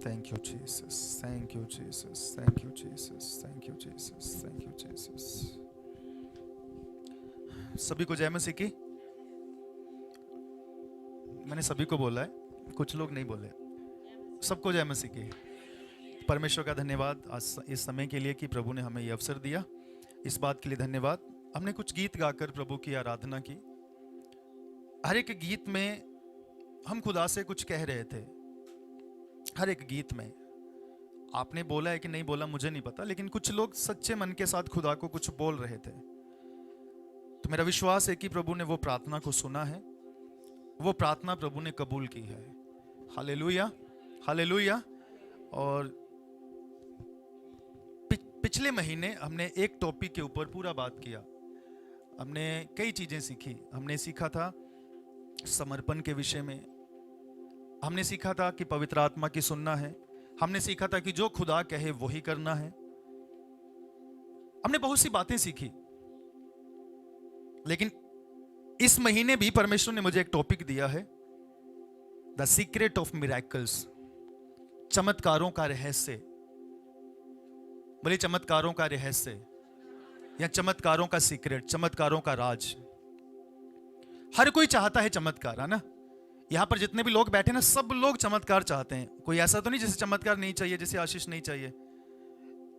Thank you, Jesus. Thank you, Jesus. Thank you, Jesus. Thank you, Jesus. Thank you, Jesus. सभी को जय मसीह की। मैंने सभी को बोला है, कुछ लोग नहीं बोले। सबको जय मसीह की। परमेश्वर का धन्यवाद आज इस समय के लिए कि प्रभु ने हमें ये अवसर दिया। इस बात के लिए धन्यवाद। हमने कुछ गीत गाकर प्रभु की आराधना की। हर एक गीत में हम खुदा से कुछ कह रहे थे। हर एक गीत में आपने बोला है कि नहीं बोला मुझे नहीं पता, लेकिन कुछ लोग सच्चे मन के साथ खुदा को कुछ बोल रहे थे। तो मेरा विश्वास है कि प्रभु ने वो प्रार्थना को सुना है, वो प्रार्थना प्रभु ने कबूल की है। Hallelujah, hallelujah. और पिछले महीने हमने एक टॉपिक के ऊपर पूरा बात किया। हमने कई चीजें सीखी। हमने सीखा था समर्पण के विषय में, हमने सीखा था कि पवित्र आत्मा की सुनना है, हमने सीखा था कि जो खुदा कहे वही करना है। हमने बहुत सी बातें सीखी। लेकिन इस महीने भी परमेश्वर ने मुझे एक टॉपिक दिया है, द सीक्रेट ऑफ मिरेकल्स, चमत्कारों का रहस्य। बोले चमत्कारों का रहस्य या चमत्कारों का सीक्रेट, चमत्कारों का राज। हर कोई चाहता है चमत्कार, है ना। यहां पर जितने भी लोग बैठे ना, सब लोग चमत्कार चाहते हैं। कोई ऐसा तो नहीं जैसे चमत्कार नहीं चाहिए, जैसे आशीष नहीं चाहिए।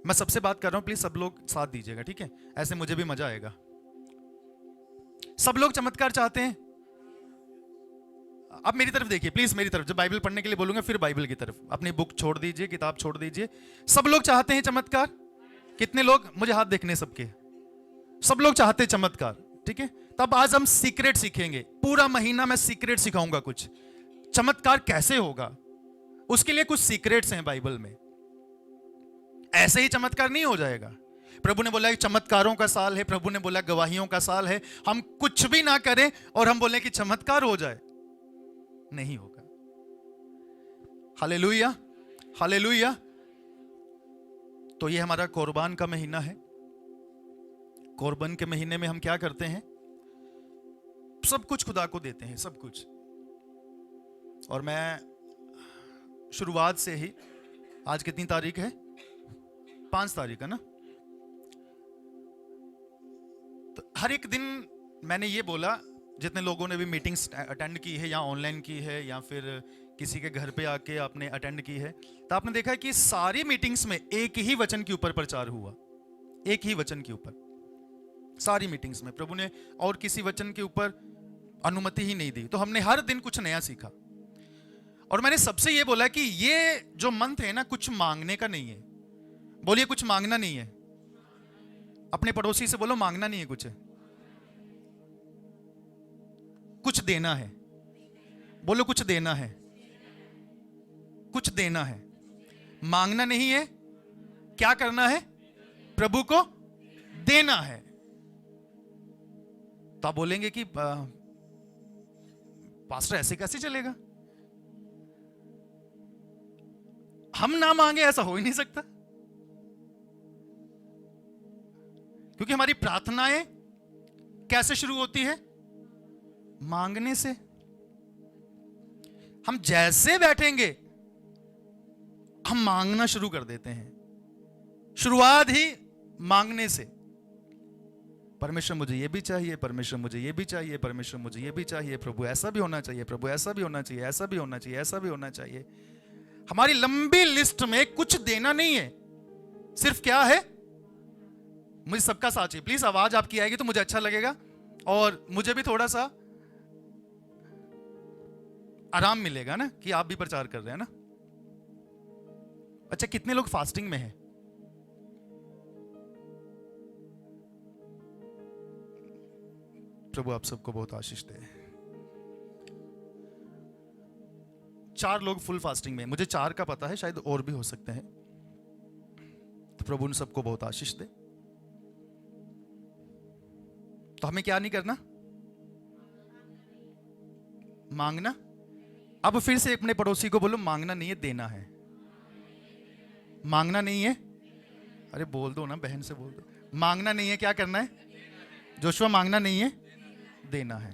मैं सबसे बात कर रहा हूं, प्लीज सब लोग साथ दीजिएगा, ठीक है। ऐसे मुझे भी मजा आएगा। सब लोग चमत्कार चाहते हैं। अब मेरी तरफ देखिए प्लीज, मेरी तरफ। जब बाइबल पढ़ने के लिए बोलूंगा फिर बाइबल की तरफ। अपनी बुक छोड़ दीजिए, किताब छोड़ दीजिए। सब लोग चाहते हैं चमत्कार। कितने लोग, मुझे हाथ देखने सबके। सब लोग चाहते हैं चमत्कार, ठीक है। तब आज हम सीक्रेट सीखेंगे। पूरा महीना मैं सीक्रेट सिखाऊंगा। कुछ चमत्कार कैसे होगा, उसके लिए कुछ सीक्रेट्स हैं बाइबल में। ऐसे ही चमत्कार नहीं हो जाएगा। प्रभु ने बोला कि चमत्कारों का साल है, प्रभु ने बोला गवाहियों का साल है। हम कुछ भी ना करें और हम बोले कि चमत्कार हो जाए, नहीं होगा। Hallelujah, hallelujah. तो ये हमारा कुर्बान का महीना है। कुर्बान के महीने में हम क्या करते हैं? सब कुछ खुदा को देते हैं, सब कुछ। और मैं शुरुआत से ही, आज कितनी तारीख है? 5 तारीख है ना। तो हर एक दिन मैंने ये बोला, जितने लोगों ने भी मीटिंग्स अटेंड की है या ऑनलाइन की है या फिर किसी के घर पे आके आपने अटेंड की है, तो आपने देखा है कि सारी मीटिंग्स में एक ही वचन के ऊपर प्रचार हुआ। एक ही वचन के ऊपर सारी मीटिंग्स में। प्रभु ने और किसी वचन के ऊपर अनुमति ही नहीं दी। तो हमने हर दिन कुछ नया सीखा। और मैंने सबसे ये बोला कि ये जो मंथ है ना, कुछ मांगने का नहीं है। बोलिए कुछ मांगना नहीं है। अपने पड़ोसी से बोलो मांगना नहीं है, कुछ है, कुछ देना है। बोलो कुछ देना है, कुछ देना है। मांगना नहीं है, क्या करना है? प्रभु को देना है। तो आप बोलेंगे कि पास्टर ऐसे कैसे चलेगा? हम ना मांगे ऐसा हो ही नहीं सकता, क्योंकि हमारी प्रार्थनाएं कैसे शुरू होती है? मांगने से। हम जैसे बैठेंगे हम मांगना शुरू कर देते हैं। शुरुआत ही मांगने से। परमेश्वर मुझे ये भी चाहिए, परमेश्वर मुझे ये भी चाहिए, परमेश्वर मुझे ये भी चाहिए, प्रभु ऐसा भी होना चाहिए, प्रभु ऐसा भी होना चाहिए, ऐसा भी होना चाहिए, ऐसा भी होना चाहिए। हमारी लंबी लिस्ट में कुछ देना नहीं है, सिर्फ क्या है? मुझे सबका साथ चाहिए। प्लीज आवाज आपकी आएगी तो मुझे अच्छा लगेगा और मुझे भी थोड़ा सा आराम मिलेगा ना कि आप भी प्रचार कर रहे हैं ना। अच्छा, कितने लोग फास्टिंग में हैं? प्रभु आप सबको बहुत आशीष दे। 4 लोग फुल फास्टिंग में। मुझे 4 का पता है, शायद और भी हो सकते हैं। तो प्रभु उन सबको बहुत आशीष दे। तो हमें क्या नहीं करना? मांगना। अब फिर से अपने पड़ोसी को बोलो मांगना नहीं है, देना है। मांगना नहीं है, अरे बोल दो ना, बहन से बोल दो। मांगना नहीं है, क्या करना है? जोशुआ मांगना नहीं है, देना है।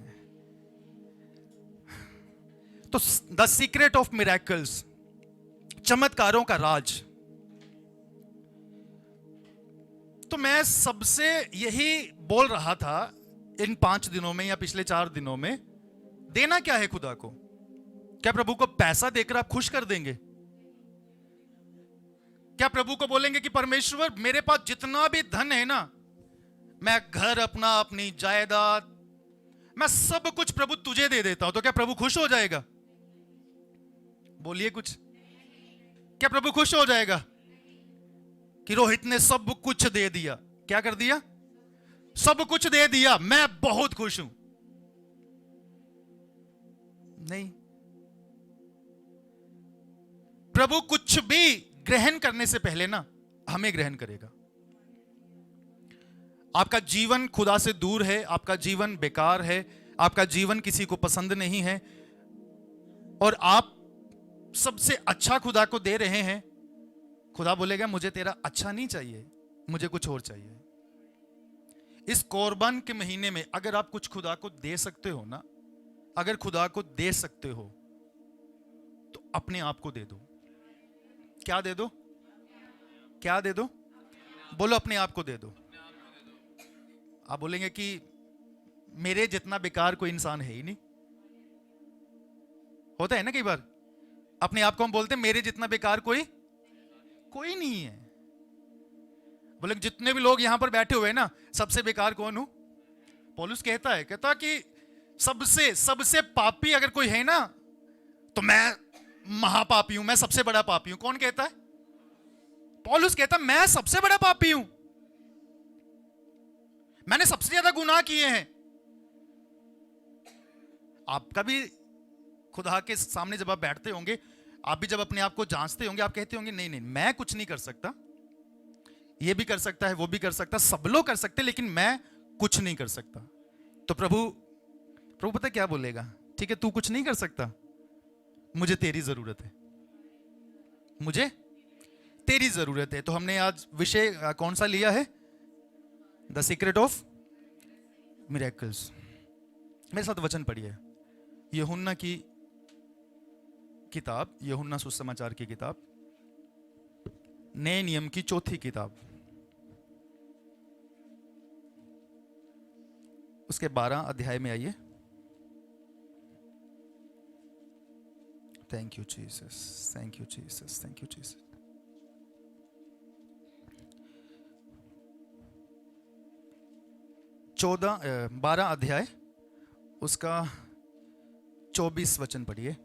तो द सीक्रेट ऑफ मिरेकल्स, चमत्कारों का राज। तो मैं सबसे यही बोल रहा था इन 5 दिनों में या पिछले 4 दिनों में, देना क्या है खुदा को? क्या प्रभु को पैसा देकर आप खुश कर देंगे? क्या प्रभु को बोलेंगे कि परमेश्वर मेरे पास जितना भी धन है ना, मैं घर अपना, अपनी जायदाद, मैं सब कुछ प्रभु तुझे दे देता हूं, तो क्या प्रभु खुश हो जाएगा? बोलिए कुछ। क्या प्रभु खुश हो जाएगा कि रोहित ने सब कुछ दे दिया? क्या कर दिया? सब कुछ दे दिया, मैं बहुत खुश हूं। नहीं, प्रभु कुछ भी ग्रहण करने से पहले ना हमें ग्रहण करेगा। आपका जीवन खुदा से दूर है, आपका जीवन बेकार है, आपका जीवन किसी को पसंद नहीं है, और आप सबसे अच्छा खुदा को दे रहे हैं। खुदा बोलेगा मुझे तेरा अच्छा नहीं चाहिए, मुझे कुछ और चाहिए। इस कुर्बान के महीने में अगर आप कुछ खुदा को दे सकते हो ना, अगर खुदा को दे सकते हो तो अपने आप को दे दो। क्या दे दो? क्या दे दो? बोलो, अपने आप को दे दो। आप बोलेंगे कि मेरे जितना बेकार कोई इंसान है ही नहीं। होता है ना कई बार, अपने आप को हम बोलते हैं मेरे जितना बेकार कोई नहीं है। बोले जितने भी लोग यहां पर बैठे हुए हैं ना, सबसे बेकार कौन हूं? पौलुस कहता कि सबसे पापी अगर कोई है ना, तो मैं महापापी हूं, मैं सबसे बड़ा पापी हूं। कौन कहता है? पौलुस कहता मैं सबसे बड़ा पापी हूं, मैंने सबसे ज्यादा गुनाह किए हैं। आपका भी खुदा के सामने जब आप बैठते होंगे, आप भी जब अपने आप को जांचते होंगे, आप कहते होंगे नहीं नहीं, मैं कुछ नहीं कर सकता, ये भी कर सकता है, वो भी कर सकता, सब लोग कर सकते, लेकिन मैं कुछ नहीं कर सकता। तो प्रभु पता क्या बोलेगा? ठीक है, तू कुछ नहीं कर सकता, मुझे तेरी जरूरत है, मुझे तेरी जरूरत है। तो हमने आज विषय कौन सा लिया है? The secret of miracles. मेरे साथ वचन पढ़िए, यूहन्ना की किताब, यूहन्ना सुसमाचार की किताब, नए नियम की 4थी किताब, उसके 12 अध्याय में आइए। Thank you Jesus, thank you Jesus, thank you Jesus. चौदह 12 अध्याय, उसका 24 वचन पढ़िए।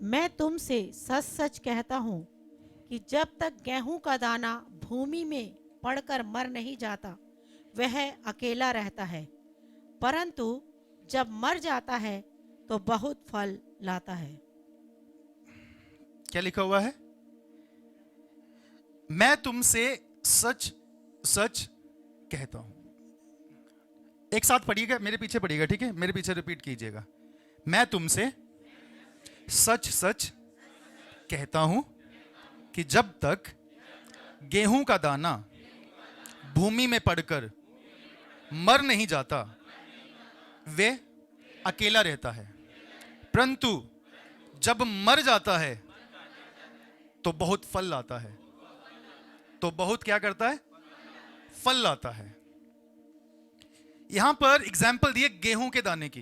मैं तुमसे सच सच कहता हूँ कि जब तक गेहूं का दाना भूमि में पड़कर मर नहीं जाता, वह अकेला रहता है, परंतु जब मर जाता है तो बहुत फल लाता है। क्या लिखा हुआ है? मैं तुमसे सच सच कहता हूं। एक साथ पढ़िएगा, मेरे पीछे पढ़िएगा, ठीक है? मेरे पीछे रिपीट कीजिएगा। मैं तुमसे सच सच कहता हूं कि जब तक गेहूं का दाना भूमि में पड़कर मर नहीं जाता, वे अकेला रहता है, परंतु जब मर जाता है तो बहुत फल लाता है। तो बहुत क्या करता है? फल लाता है। यहां पर एग्जाम्पल दिए गेहूं के दाने की।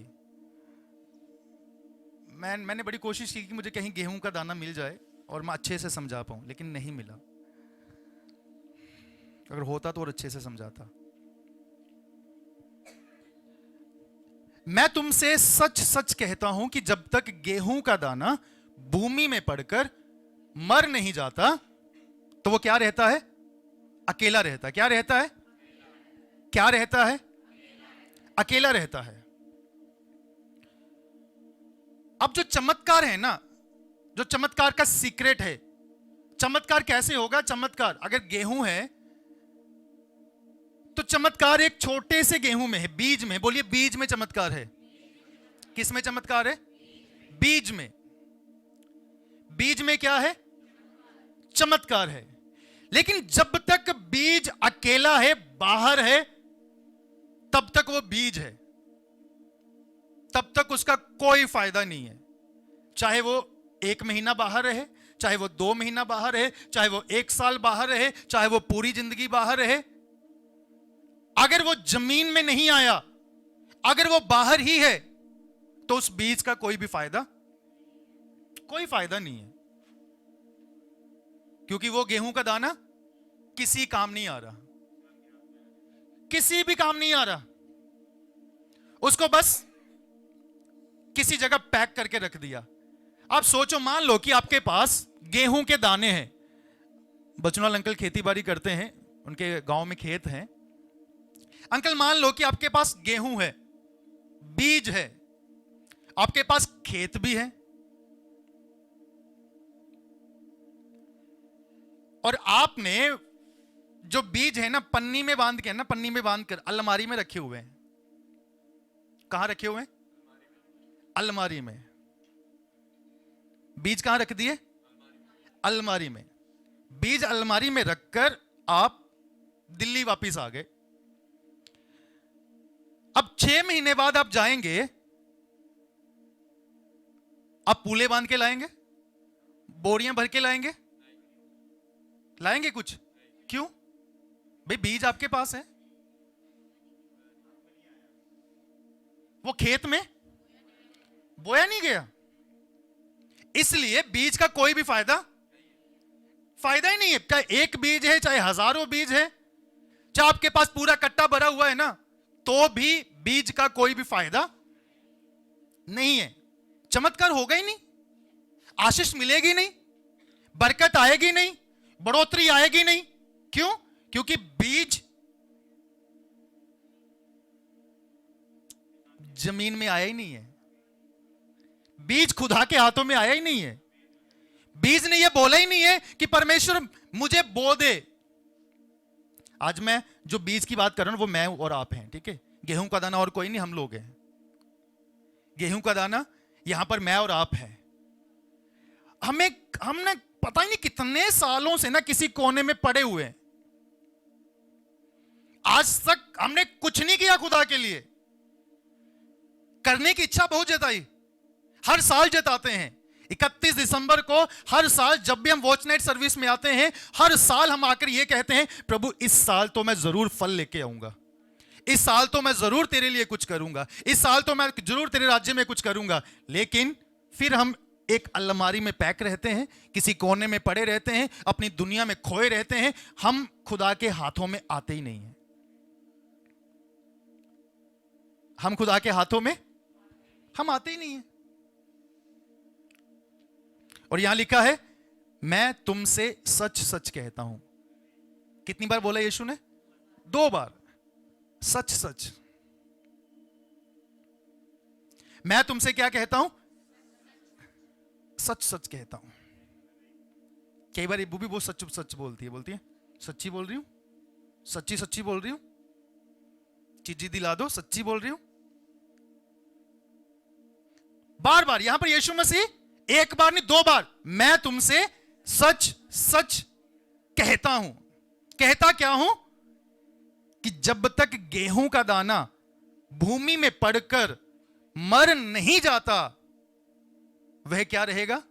मैंने बड़ी कोशिश की कि मुझे कहीं गेहूं का दाना मिल जाए और मैं अच्छे से समझा पाऊं, लेकिन नहीं मिला। अगर होता तो और अच्छे से समझाता। मैं तुमसे सच सच कहता हूं कि जब तक गेहूं का दाना भूमि में पड़कर मर नहीं जाता, तो वो क्या रहता है? अकेला रहता है। क्या रहता है? क्या रहता है? अकेला रहता है। अब जो चमत्कार है ना, जो चमत्कार का सीक्रेट है, चमत्कार कैसे होगा? चमत्कार अगर गेहूं है तो चमत्कार एक छोटे से गेहूं में है, बीज में। बोलिए, बीज में चमत्कार है। किस में चमत्कार है? बीज में। बीज में क्या है? चमत्कार है। लेकिन जब तक बीज अकेला है, बाहर है, तब तक वो बीज है, तब तक उसका कोई फायदा नहीं है। चाहे वो 1 महीना बाहर रहे, चाहे वो 2 महीना बाहर रहे, चाहे वो 1 साल बाहर रहे, चाहे वो पूरी जिंदगी बाहर रहे, अगर वो जमीन में नहीं आया, अगर वो बाहर ही है, तो उस बीज का कोई फायदा नहीं है, क्योंकि वो गेहूं का दाना किसी काम नहीं आ रहा, किसी भी काम नहीं आ रहा, उसको बस किसी जगह पैक करके रख दिया। आप सोचो, मान लो कि आपके पास गेहूं के दाने हैं। बचनवाल अंकल खेती बाड़ी करते हैं, उनके गांव में खेत हैं। अंकल मान लो कि आपके पास गेहूं है, बीज है, आपके पास खेत भी है, और आपने जो बीज है ना पन्नी में बांध के, ना पन्नी में बांध कर अलमारी में रखे हुए हैं। कहां रखे हुए हैं? अलमारी में। बीज कहां रख दिए? अलमारी में। बीज अलमारी में रखकर आप दिल्ली वापस आ गए। अब 6 महीने बाद आप जाएंगे, आप पूले बांध के लाएंगे, बोरियां भर के लाएंगे? लाएंगे कुछ? क्यों भाई? बीज आपके पास है, वो खेत में बोया नहीं गया, इसलिए बीज का कोई भी फायदा ही नहीं है। चाहे एक बीज है, चाहे हजारों बीज है, चाहे आपके पास पूरा कट्टा भरा हुआ है ना, तो भी बीज का कोई भी फायदा नहीं है। चमत्कार होगा ही नहीं, आशीष मिलेगी नहीं, बरकत आएगी नहीं, बढ़ोतरी आएगी नहीं। क्यों? क्योंकि बीज जमीन में आया ही नहीं है, बीज खुदा के हाथों में आया ही नहीं है। बीज ने यह बोला ही नहीं है कि परमेश्वर मुझे बो दे। आज मैं जो बीज की बात कर रहा हूं वो मैं और आप हैं, ठीक है? गेहूं का दाना और कोई नहीं, हम लोग हैं। गेहूं का दाना यहां पर मैं और आप हैं। हमने पता ही नहीं कितने सालों से ना किसी कोने में पड़े हुए हैं। आज तक हमने कुछ नहीं किया खुदा के लिए। करने की इच्छा बहुत जताई, हर साल जताते हैं। 31 दिसंबर को हर साल जब भी हम वॉच नाइट सर्विस में आते हैं, हर साल हम आकर यह कहते हैं, प्रभु इस साल तो मैं जरूर फल लेके आऊंगा, इस साल तो मैं जरूर तेरे लिए कुछ करूंगा, इस साल तो मैं जरूर तेरे राज्य में कुछ करूंगा। लेकिन फिर हम एक अलमारी में पैक रहते हैं, किसी कोने में पड़े रहते हैं, अपनी दुनिया में खोए रहते हैं। हम खुदा के हाथों में आते ही नहीं हैं। हम खुदा के हाथों में हम आते ही नहीं हैं। और यहां लिखा है, मैं तुमसे सच सच कहता हूं। कितनी बार बोला यीशु ने? 2 बार। सच सच। मैं तुमसे क्या कहता हूं? सच सच कहता हूं। कई बार वो भी बहुत सच सच बोलती है, सच्ची बोल रही हूं, सच्ची सच्ची बोल रही हूं, चीजी दिला दो, सच्ची बोल रही हूं। बार बार यहां पर यीशु मसीह 1 बार नहीं 2 बार, मैं तुमसे सच सच कहता हूं। कहता क्या हूं? कि जब तक गेहूं का दाना भूमि में पड़कर मर नहीं जाता, वह क्या रहेगा?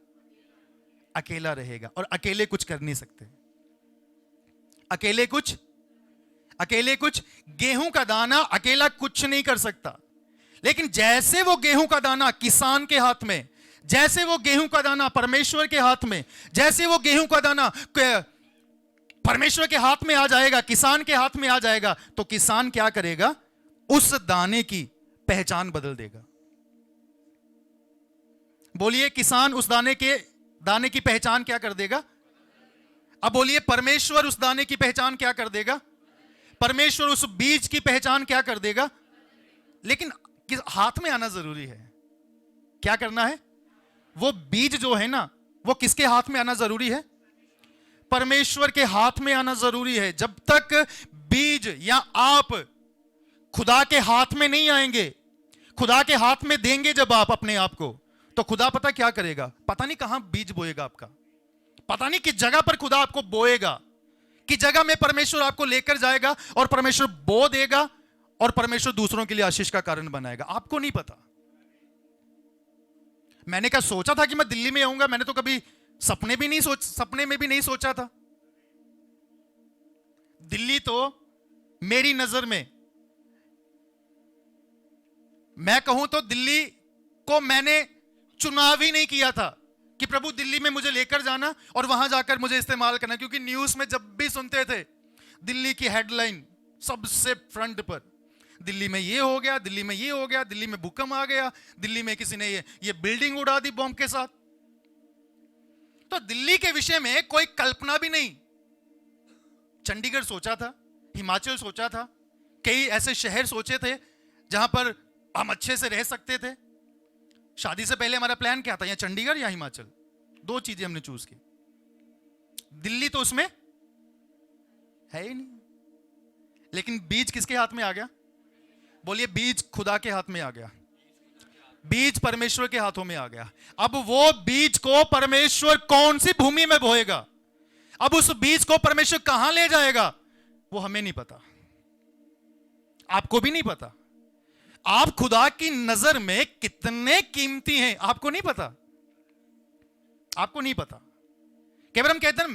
अकेला रहेगा। और अकेले कुछ कर नहीं सकते। अकेले कुछ गेहूं का दाना अकेला कुछ नहीं कर सकता। लेकिन जैसे वो गेहूं का दाना किसान के हाथ में, जैसे वो गेहूं का दाना परमेश्वर के हाथ में, जैसे वो गेहूं का दाना परमेश्वर के हाथ में आ जाएगा, किसान के हाथ में आ जाएगा, तो किसान क्या करेगा? उस दाने की पहचान बदल देगा। बोलिए, किसान उस दाने की पहचान क्या कर देगा? अब बोलिए, परमेश्वर उस दाने की पहचान क्या कर देगा? परमेश्वर उस बीज की पहचान क्या कर देगा? लेकिन हाथ में आना जरूरी है। क्या करना है? वो बीज जो है ना, वो किसके हाथ में आना जरूरी है? परमेश्वर के हाथ में आना जरूरी है। जब तक बीज या आप खुदा के हाथ में नहीं आएंगे, खुदा के हाथ में देंगे जब आप अपने आप को, तो खुदा पता क्या करेगा? पता नहीं कहां बीज बोएगा आपका, पता नहीं किस जगह पर खुदा आपको बोएगा, किस जगह में परमेश्वर आपको लेकर जाएगा और परमेश्वर बो देगा और परमेश्वर दूसरों के लिए आशीष का कारण बनाएगा। आपको नहीं पता। मैंने क्या सोचा था कि मैं दिल्ली में आऊंगा? मैंने तो कभी सपने में भी नहीं सोचा था। दिल्ली तो मेरी नजर में, मैं कहूं तो दिल्ली को मैंने चुनाव ही नहीं किया था कि प्रभु दिल्ली में मुझे लेकर जाना और वहां जाकर मुझे इस्तेमाल करना। क्योंकि न्यूज में जब भी सुनते थे, दिल्ली की हेडलाइन सबसे फ्रंट पर, दिल्ली में ये हो गया, दिल्ली में ये हो गया, दिल्ली में भूकंप आ गया, दिल्ली में किसी ने ये बिल्डिंग उड़ा दी बॉम्ब के साथ। तो दिल्ली के विषय में कोई कल्पना भी नहीं। चंडीगढ़ सोचा था, हिमाचल सोचा था, कई ऐसे शहर सोचे थे जहां पर हम अच्छे से रह सकते थे। शादी से पहले हमारा प्लान क्या था, या चंडीगढ़ या हिमाचल, दो चीजें हमने चूज की। दिल्ली तो उसमें है ही नहीं। लेकिन बीज किसके हाथ में आ गया? बोलिए, बीज खुदा के हाथ में आ गया, बीज परमेश्वर के हाथों में आ गया। अब वो बीज को परमेश्वर कौन सी भूमि में बोएगा, अब उस बीज को परमेश्वर कहां ले जाएगा, वो हमें नहीं पता, आपको भी नहीं पता। आप खुदा की नजर में कितने कीमती हैं आपको नहीं पता, आपको नहीं पता। केवल हम कहते हैं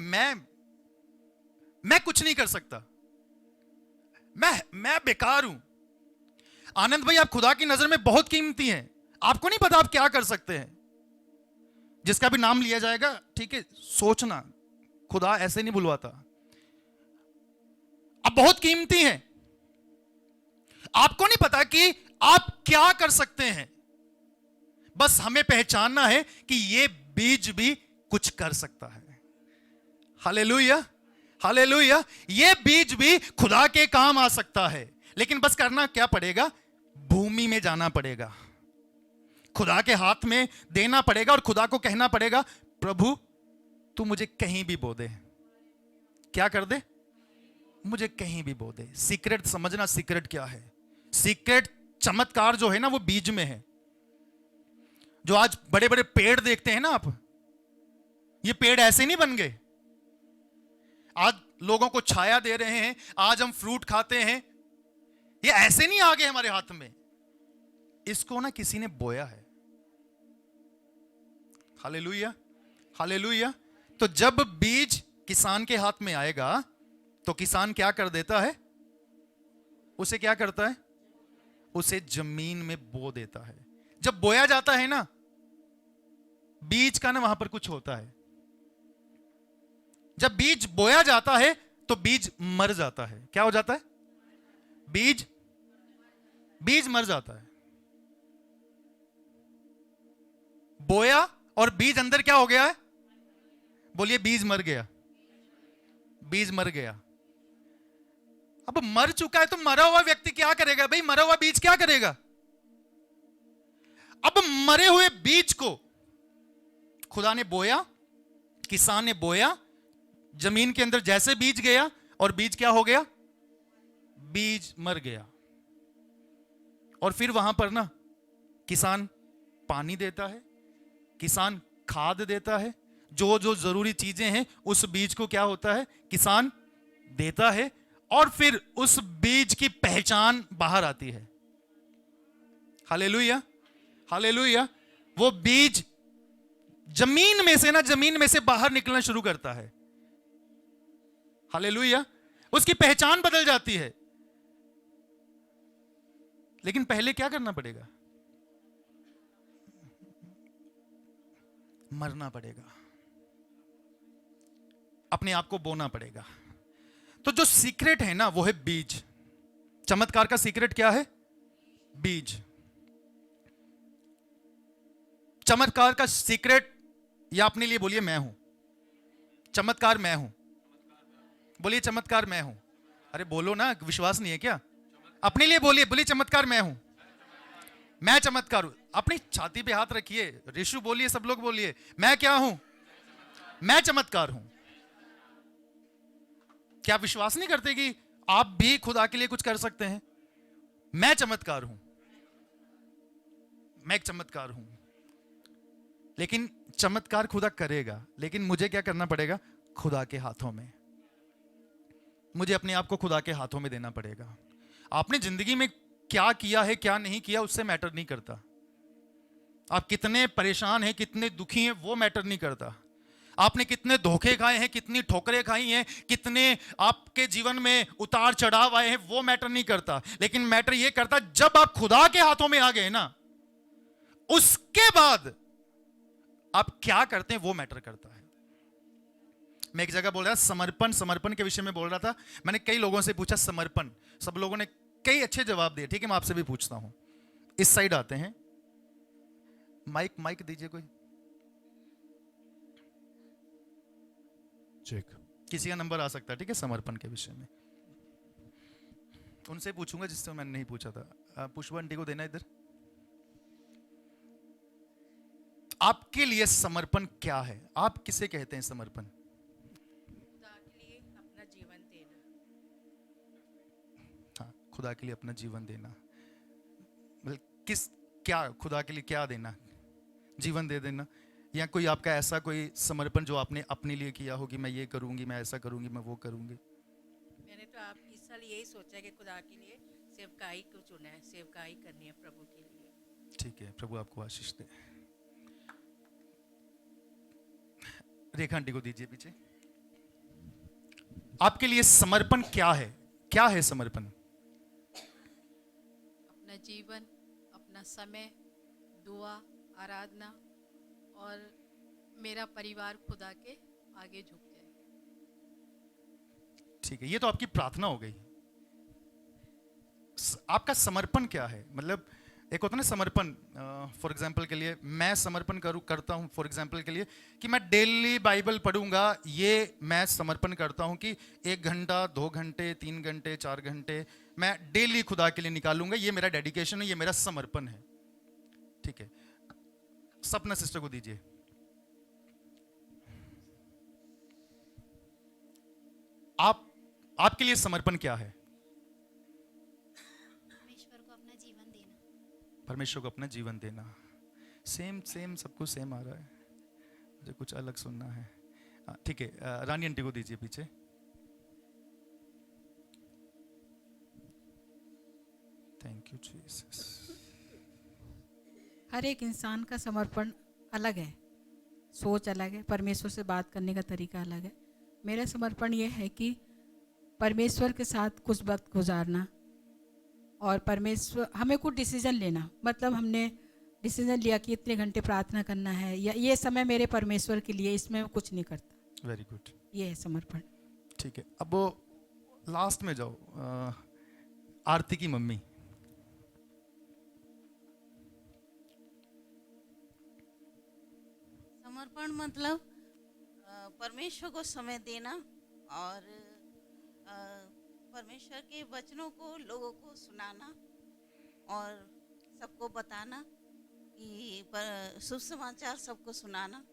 मैं कुछ नहीं कर सकता, मैं बेकार हूं। आनंद भाई, आप खुदा की नजर में बहुत कीमती हैं, आपको नहीं पता आप क्या कर सकते हैं। जिसका भी नाम लिया जाएगा, ठीक है, सोचना, खुदा ऐसे नहीं बुलवाता। आप बहुत कीमती हैं, आपको नहीं पता कि आप क्या कर सकते हैं। बस हमें पहचानना है कि ये बीज भी कुछ कर सकता है। Hallelujah, hallelujah. ये बीज भी खुदा के काम आ सकता है, लेकिन बस करना क्या पड़ेगा? भूमि में जाना पड़ेगा, खुदा के हाथ में देना पड़ेगा और खुदा को कहना पड़ेगा, प्रभु तू मुझे कहीं भी बो दे। क्या कर दे? मुझे कहीं भी बो दे। सीक्रेट समझना, सीक्रेट क्या है? सीक्रेट, चमत्कार जो है ना, वो बीज में है। जो आज बड़े बड़े पेड़ देखते हैं ना आप, ये पेड़ ऐसे नहीं बन गए। आज लोगों को छाया दे रहे हैं, आज हम फ्रूट खाते हैं, ये ऐसे नहीं आ गए हमारे हाथ में। इसको ना किसी ने बोया है। Hallelujah, hallelujah. तो जब बीज किसान के हाथ में आएगा तो किसान क्या कर देता है? उसे क्या करता है? उसे जमीन में बो देता है। जब बोया जाता है ना, बीज का ना वहां पर कुछ होता है। जब बीज बोया जाता है तो बीज मर जाता है। क्या हो जाता है? बीज मर जाता है। बोया और बीज अंदर क्या हो गया है? बोलिए, बीज मर गया, बीज मर गया। अब मर चुका है तो मरा हुआ व्यक्ति क्या करेगा भाई? मरा हुआ बीज क्या करेगा? अब मरे हुए बीज को खुदा ने बोया, किसान ने बोया, जमीन के अंदर जैसे बीज गया और बीज क्या हो गया? बीज मर गया। और फिर वहां पर ना किसान पानी देता है, किसान खाद देता है, जो जो जरूरी चीजें हैं उस बीज को क्या होता है? किसान देता है। और फिर उस बीज की पहचान बाहर आती है। Hallelujah, hallelujah. वो बीज जमीन में से बाहर निकलना शुरू करता है। हालेलुया। उसकी पहचान बदल जाती है। लेकिन पहले क्या करना पड़ेगा? मरना पड़ेगा, अपने आप को बोना पड़ेगा। तो जो सीक्रेट है ना, वो है बीज। चमत्कार का सीक्रेट क्या है? बीज। चमत्कार का सीक्रेट, या अपने लिए बोलिए, मैं हूं। चमत्कार मैं हूं। बोलिए, चमत्कार मैं हूं। अरे बोलो ना, विश्वास नहीं है क्या? अपने लिए बोलिए, बोलिए, चमत्कार मैं हूं। मैं चमत्कार हूं। अपनी छाती पे हाथ रखिए, ऋषु बोलिए, सब लोग बोलिए, मैं क्या हूं? मैं चमत्कार हूं। क्या आप विश्वास नहीं करते कि आप भी खुदा के लिए कुछ कर सकते हैं? मैं चमत्कार हूं, मैं एक चमत्कार हूं। लेकिन चमत्कार खुदा करेगा, लेकिन मुझे क्या करना पड़ेगा? खुदा के हाथों में। मुझे अपने आप को खुदा के हाथों में देना पड़ेगा। आपने जिंदगी में क्या किया है, क्या नहीं किया, उससे मैटर नहीं करता। आप कितने परेशान हैं, कितने दुखी हैं, वो मैटर नहीं करता। आपने कितने धोखे खाए हैं, कितनी ठोकरें खाई हैं, कितने आपके जीवन में उतार चढ़ाव आए हैं, वो मैटर नहीं करता। लेकिन मैटर ये करता जब आप खुदा के हाथों में आ गए ना, उसके बाद आप क्या करते हैं वो मैटर करता है। मैं एक जगह बोल रहा था समर्पण के विषय में बोल रहा था। मैंने कई लोगों से पूछा समर्पण, सब लोगों ने कई अच्छे जवाब दिए। ठीक है, मैं आपसे भी पूछता हूं। इस साइड आते हैं, माइक दीजिए कोई। चेक, किसी का नंबर आ सकता है, ठीक है, समर्पण के विषय में। उनसे पूछूंगा जिससे मैंने नहीं पूछा था। पुष्पा आंटी को देना इधर। आपके लिए समर्पण क्या है? आप किसे कहते हैं समर्पण? खुदा के लिए अपना जीवन देना। हाँ, खुदा के लिए अपना जीवन देना। मतलब क्या खुदा के लिए क्या देना? जीवन दे देना? या कोई आपका ऐसा कोई समर्पण जो आपने अपने लिए किया हो कि मैं ये करूंगी, मैं ऐसा करूंगी, मैं वो करूंगी? मैंने तो आप इस साल यही सोचा है कि खुदा के लिए सेवकाई को चुना है, सेवकाई करनी है प्रभु के लिए। ठीक है, प्रभु आपको आशीष दे। रेखा आंटी को दीजिए पीछे। आपके लिए समर्पण क्या है? क्या है समर्पण? अपना जीवन, अपना समय, दुआ, आराधना और मेरा परिवार खुदा के आगे झुक जाए। ठीक है, ये तो आपकी प्रार्थना हो गई। आपका समर्पण क्या है? मतलब एक होता है ना समर्पण, फॉर एग्जाम्पल के लिए मैं समर्पण करता हूं, फॉर एग्जाम्पल के लिए कि मैं डेली बाइबल पढ़ूंगा, ये मैं समर्पण करता हूं कि 1 घंटा, 2 घंटे, 3 घंटे, 4 घंटे मैं डेली खुदा के लिए निकालूंगा। ये मेरा डेडिकेशन है, ये मेरा समर्पण है। ठीक है, सपना सिस्टर को दीजिए। आपके लिए समर्पण क्या है? परमेश्वर को अपना जीवन देना। परमेश्वर को अपना जीवन देना। सेम सबको सेम आ रहा है, मुझे कुछ अलग सुनना है। ठीक है, रानी आंटी को दीजिए पीछे। Thank you Jesus. हर एक इंसान का समर्पण अलग है, सोच अलग है, परमेश्वर से बात करने का तरीका अलग है। मेरा समर्पण ये है कि परमेश्वर के साथ कुछ वक्त गुजारना और परमेश्वर हमें कुछ डिसीजन लेना। मतलब हमने डिसीजन लिया कि इतने घंटे प्रार्थना करना है या ये समय मेरे परमेश्वर के लिए, इसमें मैं कुछ नहीं करता। वेरी गुड, ये है समर्पण। ठीक है, अब वो लास्ट में जाओ। आरती की मम्मी। समर्पण मतलब परमेश्वर को समय देना और परमेश्वर के वचनों को लोगों को सुनाना और सबको बताना कि शुभ समाचार सबको सुनाना,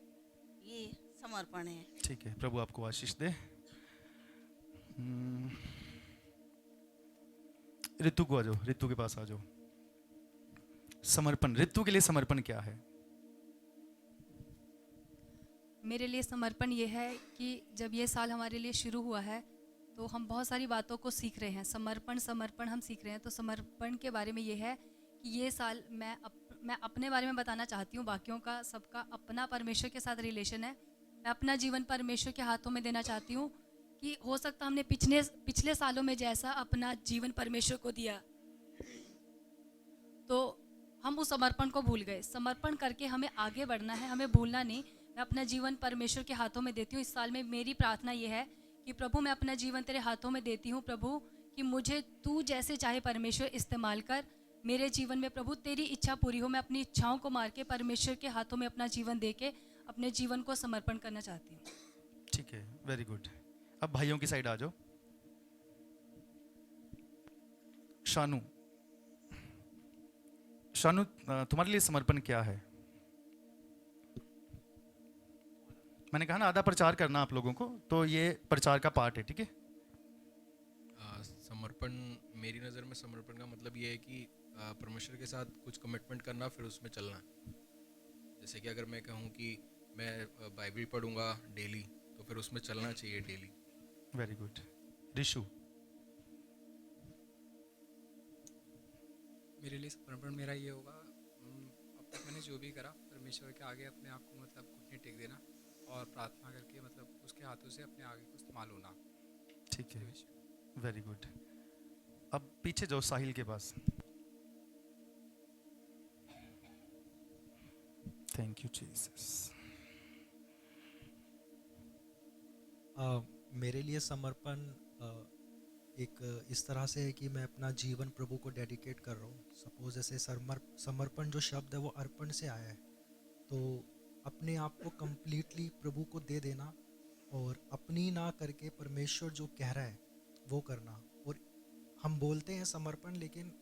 ये समर्पण है। ठीक है, प्रभु आपको आशीष दे। ऋतु को आ जाओ, ऋतु के पास आ जाओ। समर्पण, ऋतु के लिए समर्पण क्या है? मेरे लिए समर्पण ये है कि जब ये साल हमारे लिए शुरू हुआ है तो हम बहुत सारी बातों को सीख रहे हैं। समर्पण हम सीख रहे हैं। तो समर्पण के बारे में ये है कि ये साल मैं अपने बारे में बताना चाहती हूँ। बाकियों का सबका अपना परमेश्वर के साथ रिलेशन है। मैं अपना जीवन परमेश्वर के हाथों में देना चाहती हूँ कि हो सकता हमने पिछले सालों में जैसा अपना जीवन परमेश्वर को दिया तो हम उस समर्पण को भूल गए। समर्पण करके हमें आगे बढ़ना है, हमें भूलना नहीं। मैं अपना जीवन परमेश्वर के हाथों में देती हूँ। इस साल में मेरी प्रार्थना ये है कि प्रभु मैं अपना जीवन तेरे हाथों में देती हूँ प्रभु, कि मुझे तू जैसे चाहे परमेश्वर इस्तेमाल कर। मेरे जीवन में प्रभु तेरी इच्छा पूरी हो। मैं अपनी इच्छाओं को मार के परमेश्वर के हाथों में अपना जीवन दे के अपने जीवन को समर्पण करना चाहती हूँ। ठीक है, वेरी गुड। अब भाइयों की साइड आ जाओ। शानू, तुम्हारे लिए समर्पण क्या है? मैंने कहा ना आधा प्रचार करना आप लोगों को, तो ये प्रचार का पार्ट है, ठीक है। समर्पण, मेरी नज़र में समर्पण का मतलब ये है कि परमेश्वर के साथ कुछ कमिटमेंट करना, फिर उसमें चलना। जैसे कि अगर मैं कहूँ कि मैं बाइबल पढ़ूंगा डेली, तो फिर उसमें चलना चाहिए डेली। Very good. ऋषु, मेरे लिए समर्पण मेरा ये होगा मैंने जो भी करा परमेश्वर के आगे अपने आप को मतलब घुटने टेक देना और प्रार्थना करके मतलब उसके हाथों से अपने आगे को इस्तेमाल होना। ठीक है, वेरी गुड। अब पीछे जाओ साहिल के पास। Thank you Jesus. मेरे लिए समर्पण एक इस तरह से है कि मैं अपना जीवन प्रभु को डेडिकेट कर रहा हूँ। सपोज जैसे समर्पण जो शब्द है वो अर्पण से आया है, तो अपने आप को कम्प्लीटली प्रभु को दे देना और अपनी ना करके परमेश्वर जो कह रहा है वो करना। और हम बोलते हैं समर्पण, लेकिन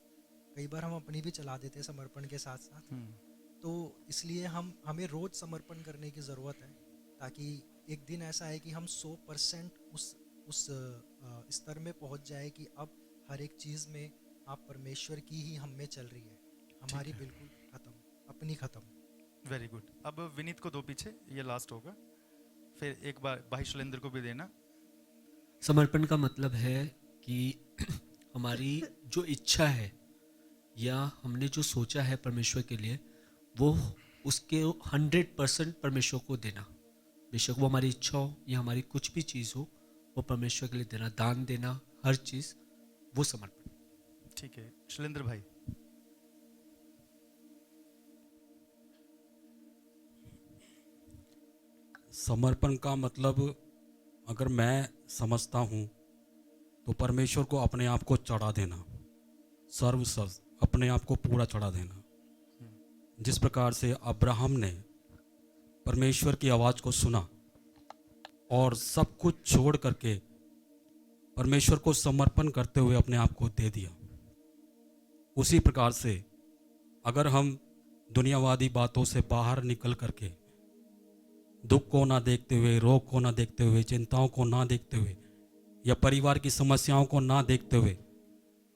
कई बार हम अपनी भी चला देते हैं समर्पण के साथ साथ। तो इसलिए हमें रोज़ समर्पण करने की ज़रूरत है, ताकि एक दिन ऐसा है कि हम 100% उस स्तर में पहुंच जाए कि अब हर एक चीज़ में आप परमेश्वर की ही हम में चल रही है, हमारी बिल्कुल ख़त्म, अपनी ख़त्म। Very good. अब विनीत को दो पीछे, ये लास्ट होगा, फिर एक बार भाई शैलेंद्र को भी देना। समर्पण का मतलब है कि हमारी जो इच्छा है या हमने जो सोचा है परमेश्वर के लिए, वो उसके 100% परमेश्वर को देना। बेशक वो हमारी इच्छा हो या हमारी कुछ भी चीज़ हो, वो परमेश्वर के लिए देना, दान देना, हर चीज़, वो समर्पण। ठीक है, शैलेंद्र भाई। समर्पण का मतलब अगर मैं समझता हूँ तो परमेश्वर को अपने आप को चढ़ा देना, सर्व अपने आप को पूरा चढ़ा देना। जिस प्रकार से अब्राहम ने परमेश्वर की आवाज़ को सुना और सब कुछ छोड़ करके परमेश्वर को समर्पण करते हुए अपने आप को दे दिया, उसी प्रकार से अगर हम दुनियावादी बातों से बाहर निकल करके दुख को ना देखते हुए, रोग को ना देखते हुए, चिंताओं को ना देखते हुए या परिवार की समस्याओं को ना देखते हुए,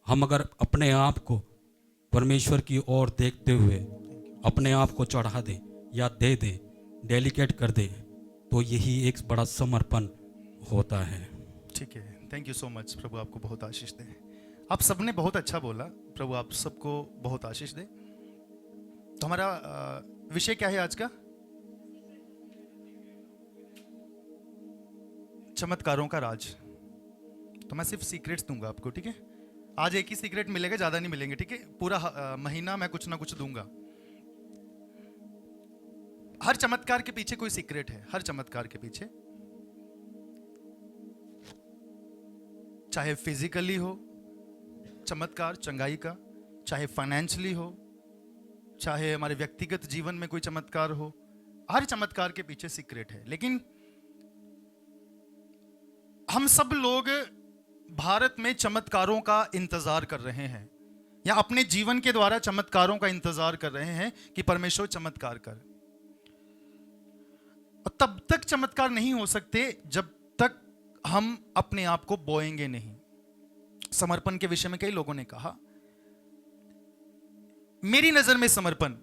हम अगर अपने आप को परमेश्वर की ओर देखते हुए अपने आप को चढ़ा दें या दे दें, डेलीकेट कर दें, तो यही एक बड़ा समर्पण होता है। ठीक है, थैंक यू सो मच। प्रभु आपको बहुत आशीष दे। आप सबने बहुत अच्छा बोला, प्रभु आप सबको बहुत आशीष दे। तो हमारा विषय क्या है आज का? चमत्कारों का राज। तो मैं सिर्फ सीक्रेट्स दूंगा आपको, ठीक है? आज एक ही सीक्रेट मिलेगा, ज्यादा नहीं मिलेंगे, ठीक है? पूरा महीना मैं कुछ ना कुछ दूंगा। हर चमत्कार के पीछे कोई सीक्रेट है, हर चमत्कार के पीछे, चाहे फिजिकली हो चमत्कार चंगाई का, चाहे फाइनेंशियली हो, चाहे हमारे व्यक्तिगत जीवन में कोई चमत्कार हो, हर चमत्कार के पीछे सीक्रेट है। लेकिन हम सब लोग भारत में चमत्कारों का इंतजार कर रहे हैं, या अपने जीवन के द्वारा चमत्कारों का इंतजार कर रहे हैं कि परमेश्वर चमत्कार कर। और तब तक चमत्कार नहीं हो सकते जब तक हम अपने आप को बोएंगे नहीं। समर्पण के विषय में कई लोगों ने कहा, मेरी नजर में समर्पण,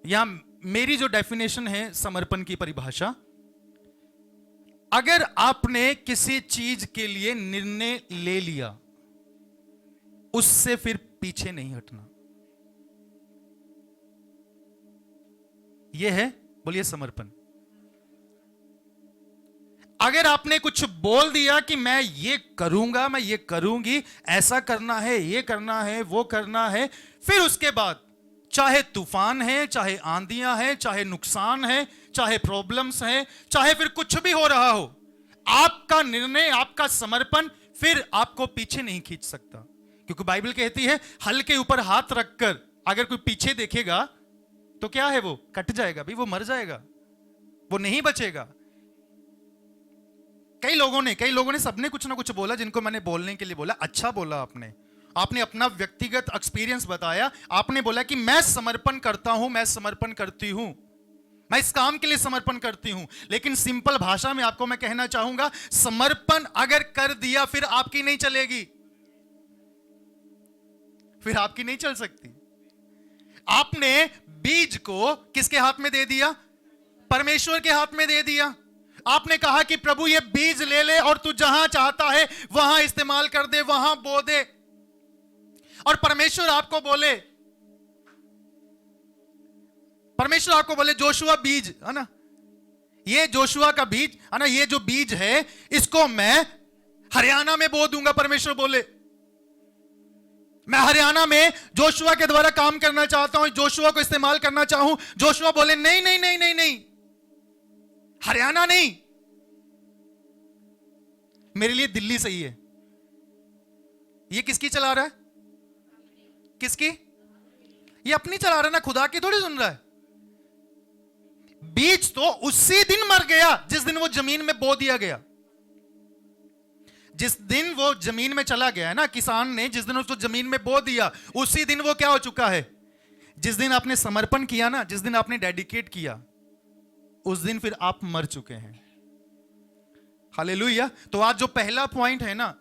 या मेरी जो डेफिनेशन है समर्पण की परिभाषा, अगर आपने किसी चीज के लिए निर्णय ले लिया, उससे फिर पीछे नहीं हटना, यह है, बोलिए, समर्पण। अगर आपने कुछ बोल दिया कि मैं ये करूंगा, मैं ये करूंगी, ऐसा करना है, ये करना है, वो करना है, फिर उसके बाद चाहे तूफान है, चाहे आंधियां हैं, चाहे नुकसान है, चाहे प्रॉब्लम्स हैं, चाहे फिर कुछ भी हो रहा हो, आपका निर्णय, आपका समर्पण फिर आपको पीछे नहीं खींच सकता। क्योंकि बाइबल कहती है, हल के ऊपर हाथ रखकर अगर कोई पीछे देखेगा तो क्या है, वो कट जाएगा भी, वो मर जाएगा, वो नहीं बचेगा। कई लोगों ने सबने कुछ ना कुछ बोला, जिनको मैंने बोलने के लिए बोला, अच्छा बोला आपने अपना व्यक्तिगत एक्सपीरियंस बताया। आपने बोला कि मैं समर्पण करता हूं, मैं समर्पण करती हूं, मैं इस काम के लिए समर्पण करती हूं। लेकिन सिंपल भाषा में आपको मैं कहना चाहूंगा, समर्पण अगर कर दिया फिर आपकी नहीं चलेगी, फिर आपकी नहीं चल सकती। आपने बीज को किसके हाथ में दे दिया? परमेश्वर के हाथ में दे दिया। आपने कहा कि प्रभु ये बीज ले ले और तू जहां चाहता है वहां इस्तेमाल कर दे, वहां बो दे। और परमेश्वर आपको बोले, परमेश्वर आपको बोले जोशुआ बीज है ना, ये जोशुआ का बीज है ना, ये जो बीज है इसको मैं हरियाणा में बो दूंगा। परमेश्वर बोले मैं हरियाणा में जोशुआ के द्वारा काम करना चाहता हूं, जोशुआ को इस्तेमाल करना चाहूं। जोशुआ बोले नहीं नहीं नहीं नहीं नहीं, हरियाणा नहीं, मेरे लिए दिल्ली सही है। ये किसकी चला रहा है? किसकी? ये अपनी चला रहा है ना, खुदा की थोड़ी सुन रहा है। बीज तो उसी दिन मर गया जिस दिन वो जमीन में बो दिया गया। जिस दिन वो जमीन में चला गया है ना, किसान ने जिस दिन उसको जमीन में बो दिया, उसी दिन वो क्या हो चुका है? जिस दिन आपने समर्पण किया ना, जिस दिन आपने डेडिकेट किया, उस दिन फिर आप मर चुके हैं। हालेलुया। तो आज जो पहला पॉइंट है ना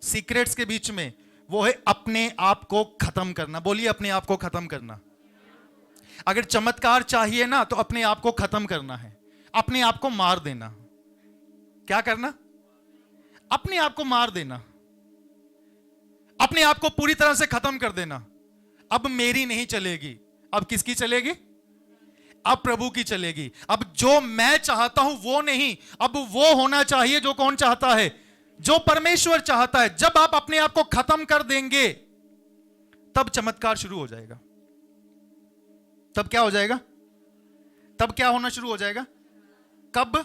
सीक्रेट्स के बीच में, वो है अपने आप को खत्म करना। बोलिए अपने आप को खत्म करना। अगर चमत्कार चाहिए ना तो अपने आप को खत्म करना है, अपने आप को मार देना। क्या करना? अपने आप को मार देना, अपने आप को पूरी तरह से खत्म कर देना। अब मेरी नहीं चलेगी, अब किसकी चलेगी? अब प्रभु की चलेगी। अब जो मैं चाहता हूं वो नहीं, अब वो होना चाहिए जो कौन चाहता है? जो परमेश्वर चाहता है। जब आप अपने आप को खत्म कर देंगे तब चमत्कार शुरू हो जाएगा। तब क्या हो जाएगा? तब क्या होना शुरू हो जाएगा? कब?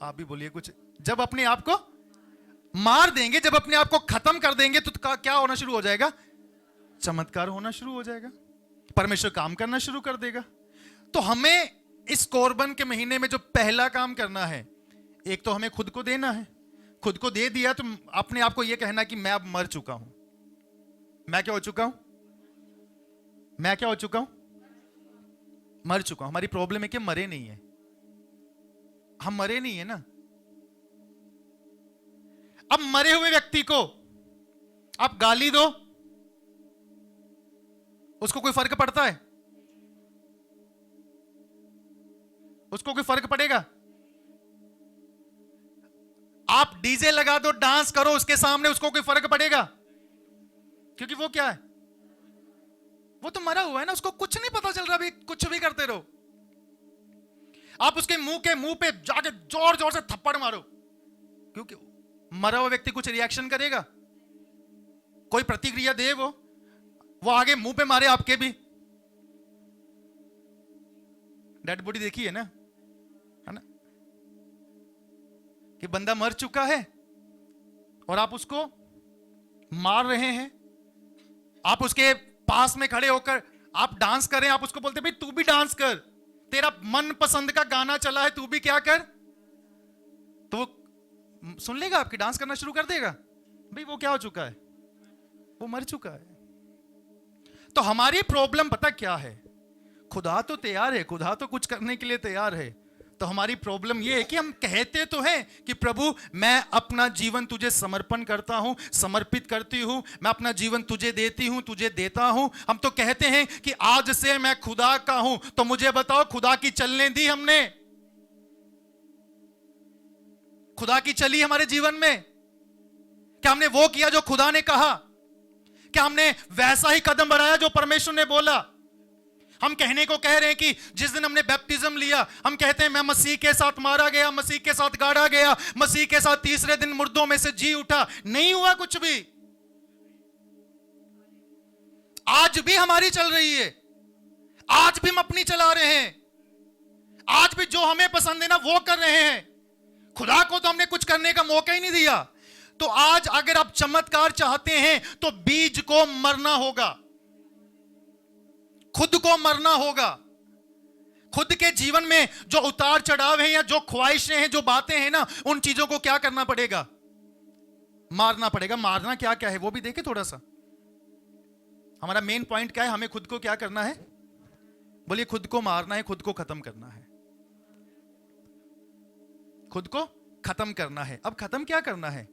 आप भी बोलिए कुछ। जब अपने आप को मार देंगे, जब अपने आप को खत्म कर देंगे तो क्या होना शुरू हो जाएगा? चमत्कार होना शुरू हो जाएगा, परमेश्वर काम करना शुरू कर देगा। तो हमें इस कोरबन के महीने में जो पहला काम करना है, एक तो हमें खुद को देना है। खुद को दे दिया तो अपने आप को यह कहना कि मैं अब मर चुका हूं। मैं क्या हो चुका हूं? मैं क्या हो चुका हूं? मर चुका हूं। हमारी प्रॉब्लम है कि मरे नहीं है, हम मरे नहीं है ना। अब मरे हुए व्यक्ति को आप गाली दो, उसको कोई फर्क पड़ता है? उसको कोई फर्क पड़ेगा? आप डीजे लगा दो, डांस करो उसके सामने, उसको कोई फर्क पड़ेगा? क्योंकि वो क्या है? वो तो मरा हुआ है ना, उसको कुछ नहीं पता चल रहा। भी कुछ भी करते रहो। आप उसके मुंह पे जाके जोर जोर से थप्पड़ मारो, क्योंकि मरा हुआ व्यक्ति कुछ रिएक्शन करेगा, कोई प्रतिक्रिया दे। वो आगे मुंह पे मारे आपके भी। डेड बॉडी देखी है ना, है ना, कि बंदा मर चुका है और आप उसको मार रहे हैं। आप उसके पास में खड़े होकर आप डांस करें, आप उसको बोलते भाई तू भी डांस कर, तेरा मन पसंद का गाना चला है, तू भी क्या कर, तो वो सुन लेगा, आपकी डांस करना शुरू कर देगा। भाई वो क्या हो चुका है? वो मर चुका है। तो हमारी प्रॉब्लम पता क्या है? खुदा तो तैयार है, खुदा तो कुछ करने के लिए तैयार है। तो हमारी प्रॉब्लम यह है कि हम कहते तो हैं कि प्रभु मैं अपना जीवन तुझे समर्पण करता हूं, समर्पित करती हूं, मैं अपना जीवन तुझे देती हूं, तुझे देता हूं। हम तो कहते हैं कि आज से मैं खुदा का हूं। तो मुझे बताओ, खुदा की चलने दी हमने? खुदा की चली हमारे जीवन में? क्या हमने वो किया जो खुदा ने कहा? क्या हमने वैसा ही कदम बढ़ाया जो परमेश्वर ने बोला? हम कहने को कह रहे हैं कि जिस दिन हमने बैप्टिज्म लिया, हम कहते हैं मैं मसीह के साथ मारा गया, मसीह के साथ गाड़ा गया, मसीह के साथ तीसरे दिन मुर्दों में से जी उठा। नहीं हुआ कुछ भी। आज भी हमारी चल रही है, आज भी हम अपनी चला रहे हैं, आज भी जो हमें पसंद है ना वो कर रहे हैं। खुदा को तो हमने कुछ करने का मौका ही नहीं दिया। तो आज अगर आप चमत्कार चाहते हैं तो बीज को मरना होगा, खुद को मरना होगा। खुद के जीवन में जो उतार चढ़ाव है या जो ख्वाहिशें हैं, जो बातें हैं ना, उन चीजों को क्या करना पड़ेगा? मारना पड़ेगा। मारना क्या क्या है वो भी देखें थोड़ा सा। हमारा मेन पॉइंट क्या है? हमें खुद को क्या करना है? बोलिए, खुद को मारना है, खुद को खत्म करना है, खुद को खत्म करना है। अब खत्म क्या करना है?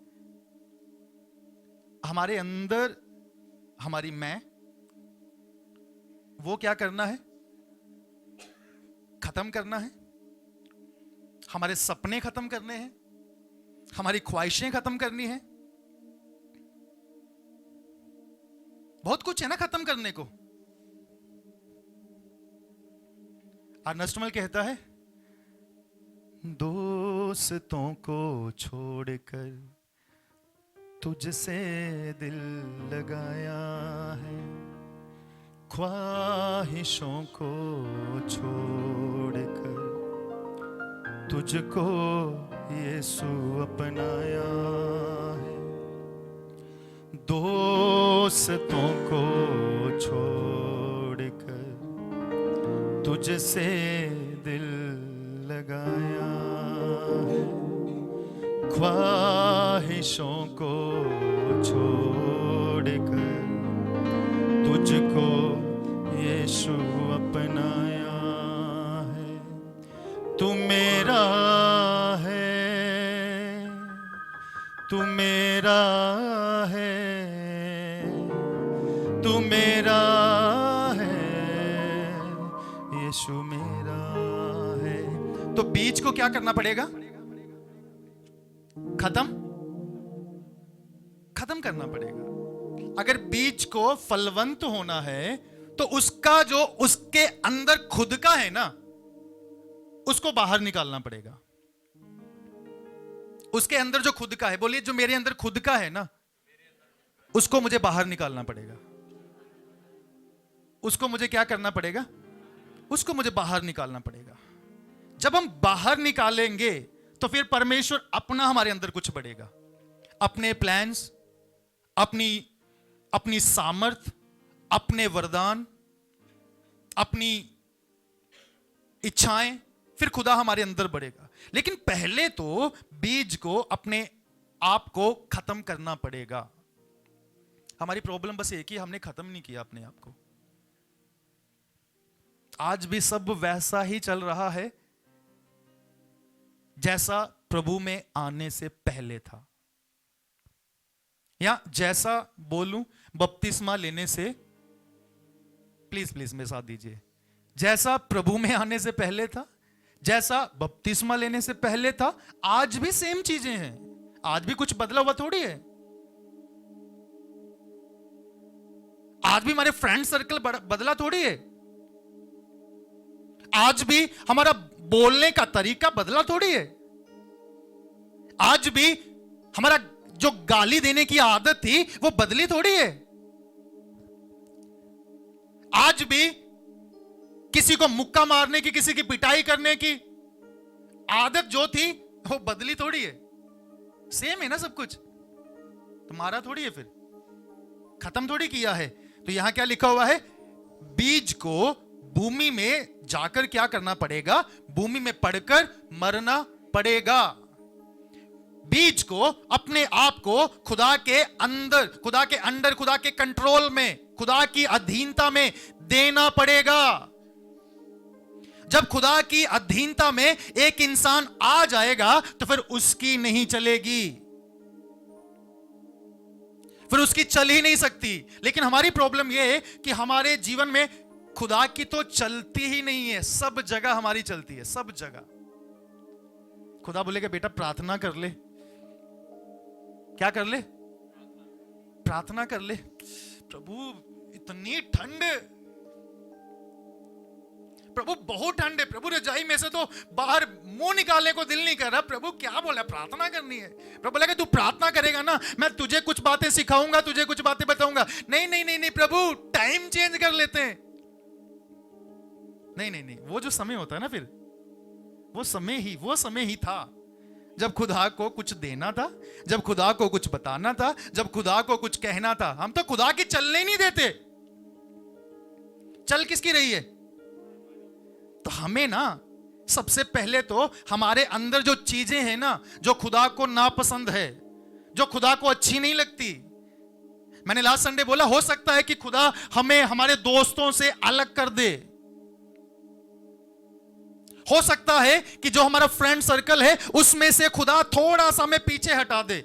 हमारे अंदर हमारी मैं, वो क्या करना है? खत्म करना है। हमारे सपने खत्म करने हैं, हमारी ख्वाहिशें खत्म करनी है। बहुत कुछ है ना खत्म करने को। अर्नेस्ट कहता है, दोस्तों को छोड़कर तुझसे दिल लगाया है, ख्वाहिशों को छोड़कर तुझको यीशु अपनाया है, दोस्तों को छोड़कर तुझसे दिल लगाया है, ख्वाहिशों को छोड़कर तुझको यीशु अपनाया है। तू मेरा है, तू मेरा है, तू मेरा है, यीशु मेरा है। तो बीज को क्या करना पड़ेगा? खत्म करना पड़ेगा। अगर बीज को फलवंत होना है तो उसका जो उसके अंदर खुद का है ना, उसको बाहर निकालना पड़ेगा। उसके अंदर जो खुद का है, बोलिए जो मेरे अंदर खुद का है ना, उसको मुझे बाहर निकालना पड़ेगा। उसको मुझे क्या करना पड़ेगा? उसको मुझे बाहर निकालना पड़ेगा। जब हम बाहर निकालेंगे तो फिर परमेश्वर अपना हमारे अंदर कुछ बढ़ेगा। अपने प्लान्स, अपनी सामर्थ, अपने वरदान, अपनी इच्छाएं, फिर खुदा हमारे अंदर बढ़ेगा। लेकिन पहले तो बीज को अपने आप को खत्म करना पड़ेगा। हमारी प्रॉब्लम बस एक ही, हमने खत्म नहीं किया अपने आप को। आज भी सब वैसा ही चल रहा है जैसा प्रभु में आने से पहले था, या जैसा बोलूं बपतिस्मा लेने से, प्लीज मेरे साथ दीजिए, जैसा प्रभु में आने से पहले था, जैसा बपतिस्मा लेने से पहले था, आज भी सेम चीजें हैं। आज भी कुछ बदला हुआ थोड़ी है। आज भी हमारे फ्रेंड सर्कल बदला थोड़ी है। आज भी हमारा बोलने का तरीका बदला थोड़ी है। आज भी हमारा जो गाली देने की आदत थी वो बदली थोड़ी है। आज भी किसी को मुक्का मारने की, किसी की पिटाई करने की आदत जो थी वो बदली थोड़ी है। सेम है ना सब कुछ। तुम्हारा थोड़ी है, फिर खत्म थोड़ी किया है। तो यहां क्या लिखा हुआ है? बीज को भूमि में जाकर क्या करना पड़ेगा? भूमि में पड़कर मरना पड़ेगा। बीज को अपने आप को खुदा के अंदर, खुदा के कंट्रोल में, खुदा की अधीनता में देना पड़ेगा। जब खुदा की अधीनता में एक इंसान आ जाएगा तो फिर उसकी नहीं चलेगी, फिर उसकी चल ही नहीं सकती। लेकिन हमारी प्रॉब्लम यह है कि हमारे जीवन में खुदा की तो चलती ही नहीं है। सब जगह हमारी चलती है, सब जगह। खुदा बोलेगा बेटा प्रार्थना कर ले। क्या कर ले? प्रार्थना कर ले। प्रभु इतनी ठंड, प्रभु बहुत ठंड है, प्रभु रजाई में से तो बाहर मुंह निकालने को दिल नहीं कर रहा। प्रभु क्या बोला? प्रार्थना करनी है। प्रभु बोलेगा तू प्रार्थना करेगा ना, मैं तुझे कुछ बातें सिखाऊंगा, तुझे कुछ बातें बताऊंगा। नहीं नहीं नहीं नहीं प्रभु, टाइम चेंज कर लेते हैं। नहीं नहीं नहीं, वो जो समय होता है ना, फिर वो समय ही था जब खुदा को कुछ देना था, जब खुदा को कुछ बताना था, जब खुदा को कुछ कहना था। हम तो खुदा की चलने ही नहीं देते। चल किसकी रही है? तो हमें ना सबसे पहले तो हमारे अंदर जो चीजें हैं ना, जो खुदा को नापसंद है, जो खुदा को अच्छी नहीं लगती। मैंने लास्ट संडे बोला, हो सकता है कि खुदा हमें हमारे दोस्तों से अलग कर दे। हो सकता है कि जो हमारा फ्रेंड सर्कल है उसमें से खुदा थोड़ा सा हमें पीछे हटा दे।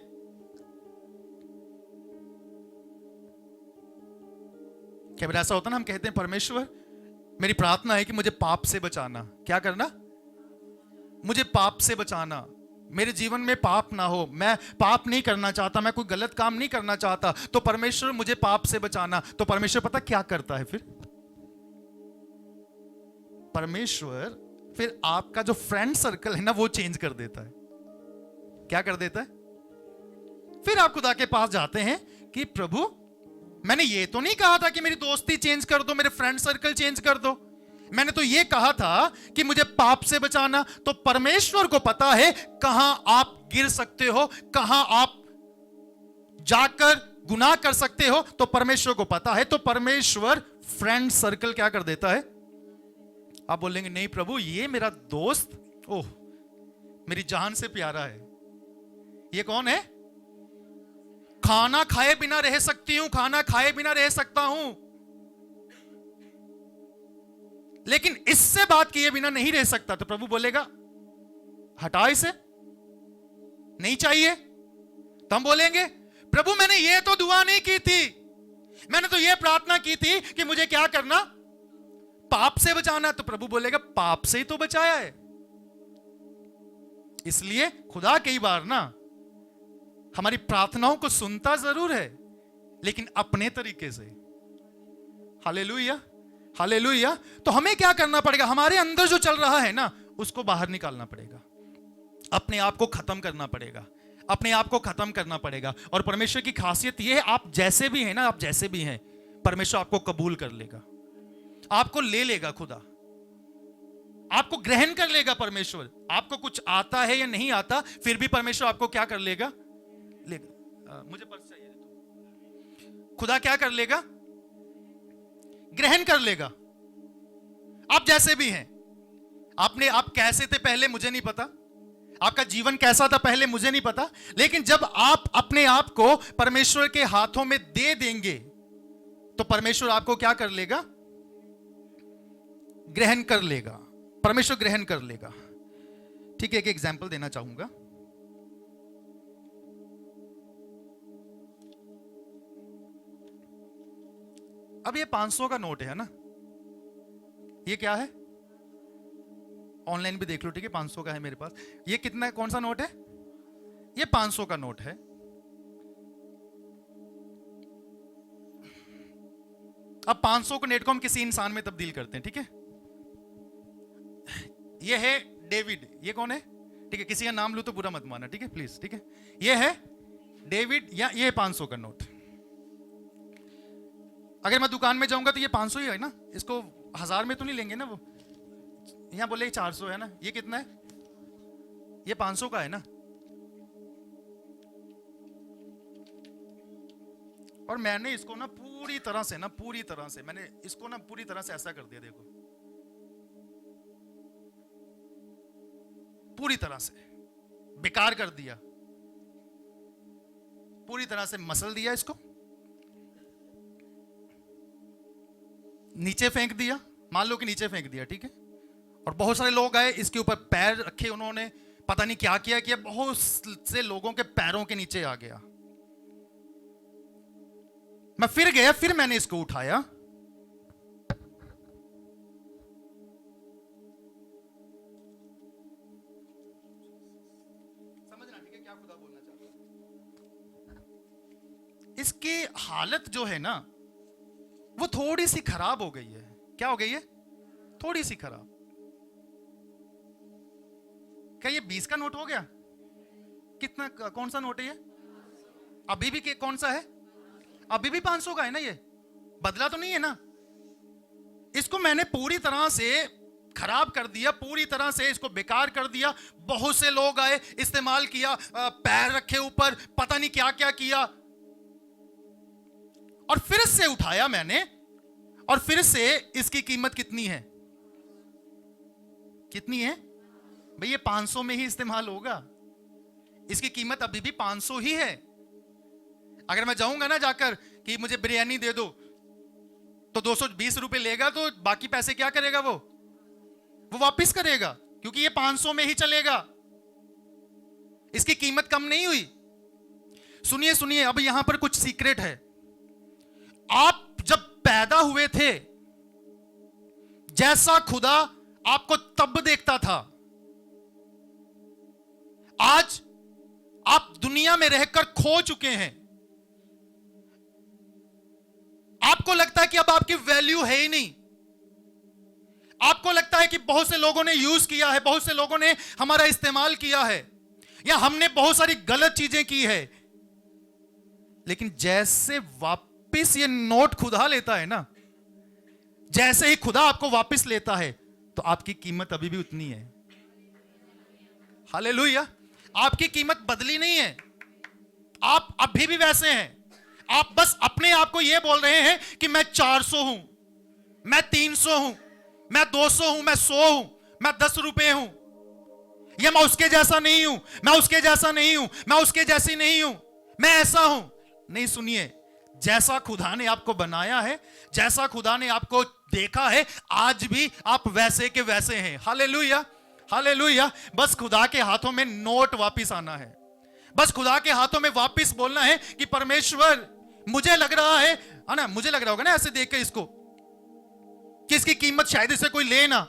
क्या ऐसा होता ना, हम कहते हैं परमेश्वर मेरी प्रार्थना है कि मुझे पाप से बचाना। क्या करना? मुझे पाप से बचाना। मेरे जीवन में पाप ना हो, मैं पाप नहीं करना चाहता, मैं कोई गलत काम नहीं करना चाहता, तो परमेश्वर मुझे पाप से बचाना। तो परमेश्वर पता क्या करता है? फिर परमेश्वर फिर आपका जो फ्रेंड सर्कल है ना वो चेंज कर देता है। क्या कर देता है? फिर आप खुदा के पास जाते हैं कि प्रभु मैंने ये तो नहीं कहा था कि मेरी दोस्ती चेंज कर दो, मेरे फ्रेंड सर्कल चेंज कर दो, मैंने तो ये कहा था कि मुझे पाप से बचाना। तो परमेश्वर को पता है कहां आप गिर सकते हो, कहां आप जाकर गुनाह कर सकते हो, तो परमेश्वर को पता है। तो परमेश्वर फ्रेंड सर्कल क्या कर देता है? आप बोलेंगे नहीं प्रभु ये मेरा दोस्त, ओह मेरी जान से प्यारा है। ये कौन है? खाना खाए बिना रह सकती हूं, खाना खाए बिना रह सकता हूं, लेकिन इससे बात किए बिना नहीं रह सकता। तो प्रभु बोलेगा हटा इसे, नहीं चाहिए। तो हम बोलेंगे प्रभु मैंने ये तो दुआ नहीं की थी, मैंने तो ये प्रार्थना की थी कि मुझे क्या करना, पाप से बचाना। तो प्रभु बोलेगा पाप से ही तो बचाया है। इसलिए खुदा कई बार ना हमारी प्रार्थनाओं को सुनता जरूर है, लेकिन अपने तरीके से। Hallelujah, hallelujah. तो हमें क्या करना पड़ेगा? हमारे अंदर जो चल रहा है ना उसको बाहर निकालना पड़ेगा, अपने आप को खत्म करना पड़ेगा, अपने आप को खत्म करना पड़ेगा। और परमेश्वर की खासियत यह है, आप जैसे भी हैं ना, आप जैसे भी हैं, परमेश्वर आपको कबूल कर लेगा, आपको ले लेगा, खुदा आपको ग्रहण कर लेगा। परमेश्वर आपको कुछ आता है या नहीं आता, फिर भी परमेश्वर आपको क्या कर लेगा? लेगा। मुझे पर्स चाहिए। खुदा क्या कर लेगा? ग्रहण कर लेगा। आप जैसे भी हैं, आप कैसे थे पहले मुझे नहीं पता, आपका जीवन कैसा था पहले मुझे नहीं पता, लेकिन जब आप अपने आप को परमेश्वर के हाथों में दे देंगे तो परमेश्वर आपको क्या कर लेगा? ग्रहण कर लेगा। परमेश्वर ग्रहण कर लेगा। ठीक है, एक एग्जाम्पल देना चाहूंगा। अब ये 500 का नोट है ना, ये क्या है? ऑनलाइन भी देख लो, ठीक है, 500 का है मेरे पास। ये कितना, कौन सा नोट है? ये 500 का नोट है। अब 500 को नेट को हम किसी इंसान में तब्दील करते हैं, ठीक है। ये है डेविड, ये कौन है? ठीक है, किसी का नाम लूं तो बुरा मत मानना, ठीक है प्लीज, ठीक है। ये है डेविड, या ये 500 का नोट। अगर मैं दुकान में जाऊंगा तो ये 500 ही है ना, इसको 1000 में तो नहीं लेंगे ना वो। यहां बोले 400 है ना, ये कितना है? ये 500 का है ना। और मैंने इसको ना पूरी तरह से मैंने इसको ना पूरी तरह से ऐसा कर दिया, देखो पूरी तरह से बेकार कर दिया, पूरी तरह से मसल दिया, इसको नीचे फेंक दिया, मान लो कि नीचे फेंक दिया, ठीक है। और बहुत सारे लोग आए, इसके ऊपर पैर रखे उन्होंने, पता नहीं क्या किया, बहुत से लोगों के पैरों के नीचे आ गया। मैं फिर गया, फिर मैंने इसको उठाया, समझना ठीक है क्या खुदा बोलना चाहता है। इसकी हालत जो है ना वो थोड़ी सी खराब हो गई है। क्या हो गई है? थोड़ी सी खराब। क्या ये 20 का नोट हो गया? कितना, कौन सा नोट है ये? अभी भी कौन सा है? अभी भी 500 का है ना, ये बदला तो नहीं है ना। इसको मैंने पूरी तरह से खराब कर दिया, पूरी तरह से इसको बेकार कर दिया। बहुत से लोग आए, इस्तेमाल किया, पैर रखे ऊपर, पता नहीं क्या क्या किया, और फिर से उठाया मैंने, और फिर से इसकी कीमत कितनी है? कितनी है भाई? ये 500 में ही इस्तेमाल होगा। इसकी कीमत अभी भी 500 ही है। अगर मैं जाऊंगा ना जाकर कि मुझे बिरयानी दे दो, तो 220 रुपए लेगा, तो बाकी पैसे क्या करेगा? वो वापस करेगा, क्योंकि ये 500 में ही चलेगा। इसकी कीमत कम नहीं हुई। सुनिए सुनिए, अब यहां पर कुछ सीक्रेट है। आप जब पैदा हुए थे, जैसा खुदा आपको तब देखता था, आज आप दुनिया में रहकर खो चुके हैं। आपको लगता है कि अब आपकी वैल्यू है ही नहीं। आपको लगता है कि बहुत से लोगों ने यूज किया है, बहुत से लोगों ने हमारा इस्तेमाल किया है, या हमने बहुत सारी गलत चीजें की है, लेकिन जैसे वापस ये नोट खुदा लेता है ना, जैसे ही खुदा आपको वापस लेता है, तो आपकी कीमत अभी भी उतनी है। हालेलुया। आपकी कीमत बदली नहीं है, आप अभी भी वैसे हैं। आप बस अपने आप को यह बोल रहे हैं कि मैं 400 हूं, मैं 300 हूं, मैं 200 हूं, मैं 100 हूं, मैं 10 रुपए हूं, या मैं उसके जैसा नहीं हूं, मैं उसके जैसा नहीं हूं, मैं उसके जैसी नहीं हूं, मैं ऐसा हूं। नहीं, सुनिए, जैसा खुदा ने आपको बनाया है, जैसा खुदा ने आपको देखा है, आज भी आप वैसे के वैसे हैं। Hallelujah, hallelujah. बस खुदा के हाथों में नोट वापिस आना है, बस खुदा के हाथों में वापिस बोलना है कि परमेश्वर, मुझे लग रहा है ना, मुझे लग रहा होगा ना ऐसे देख के इसको कि इसकी कीमत शायद इसे कोई ले ना।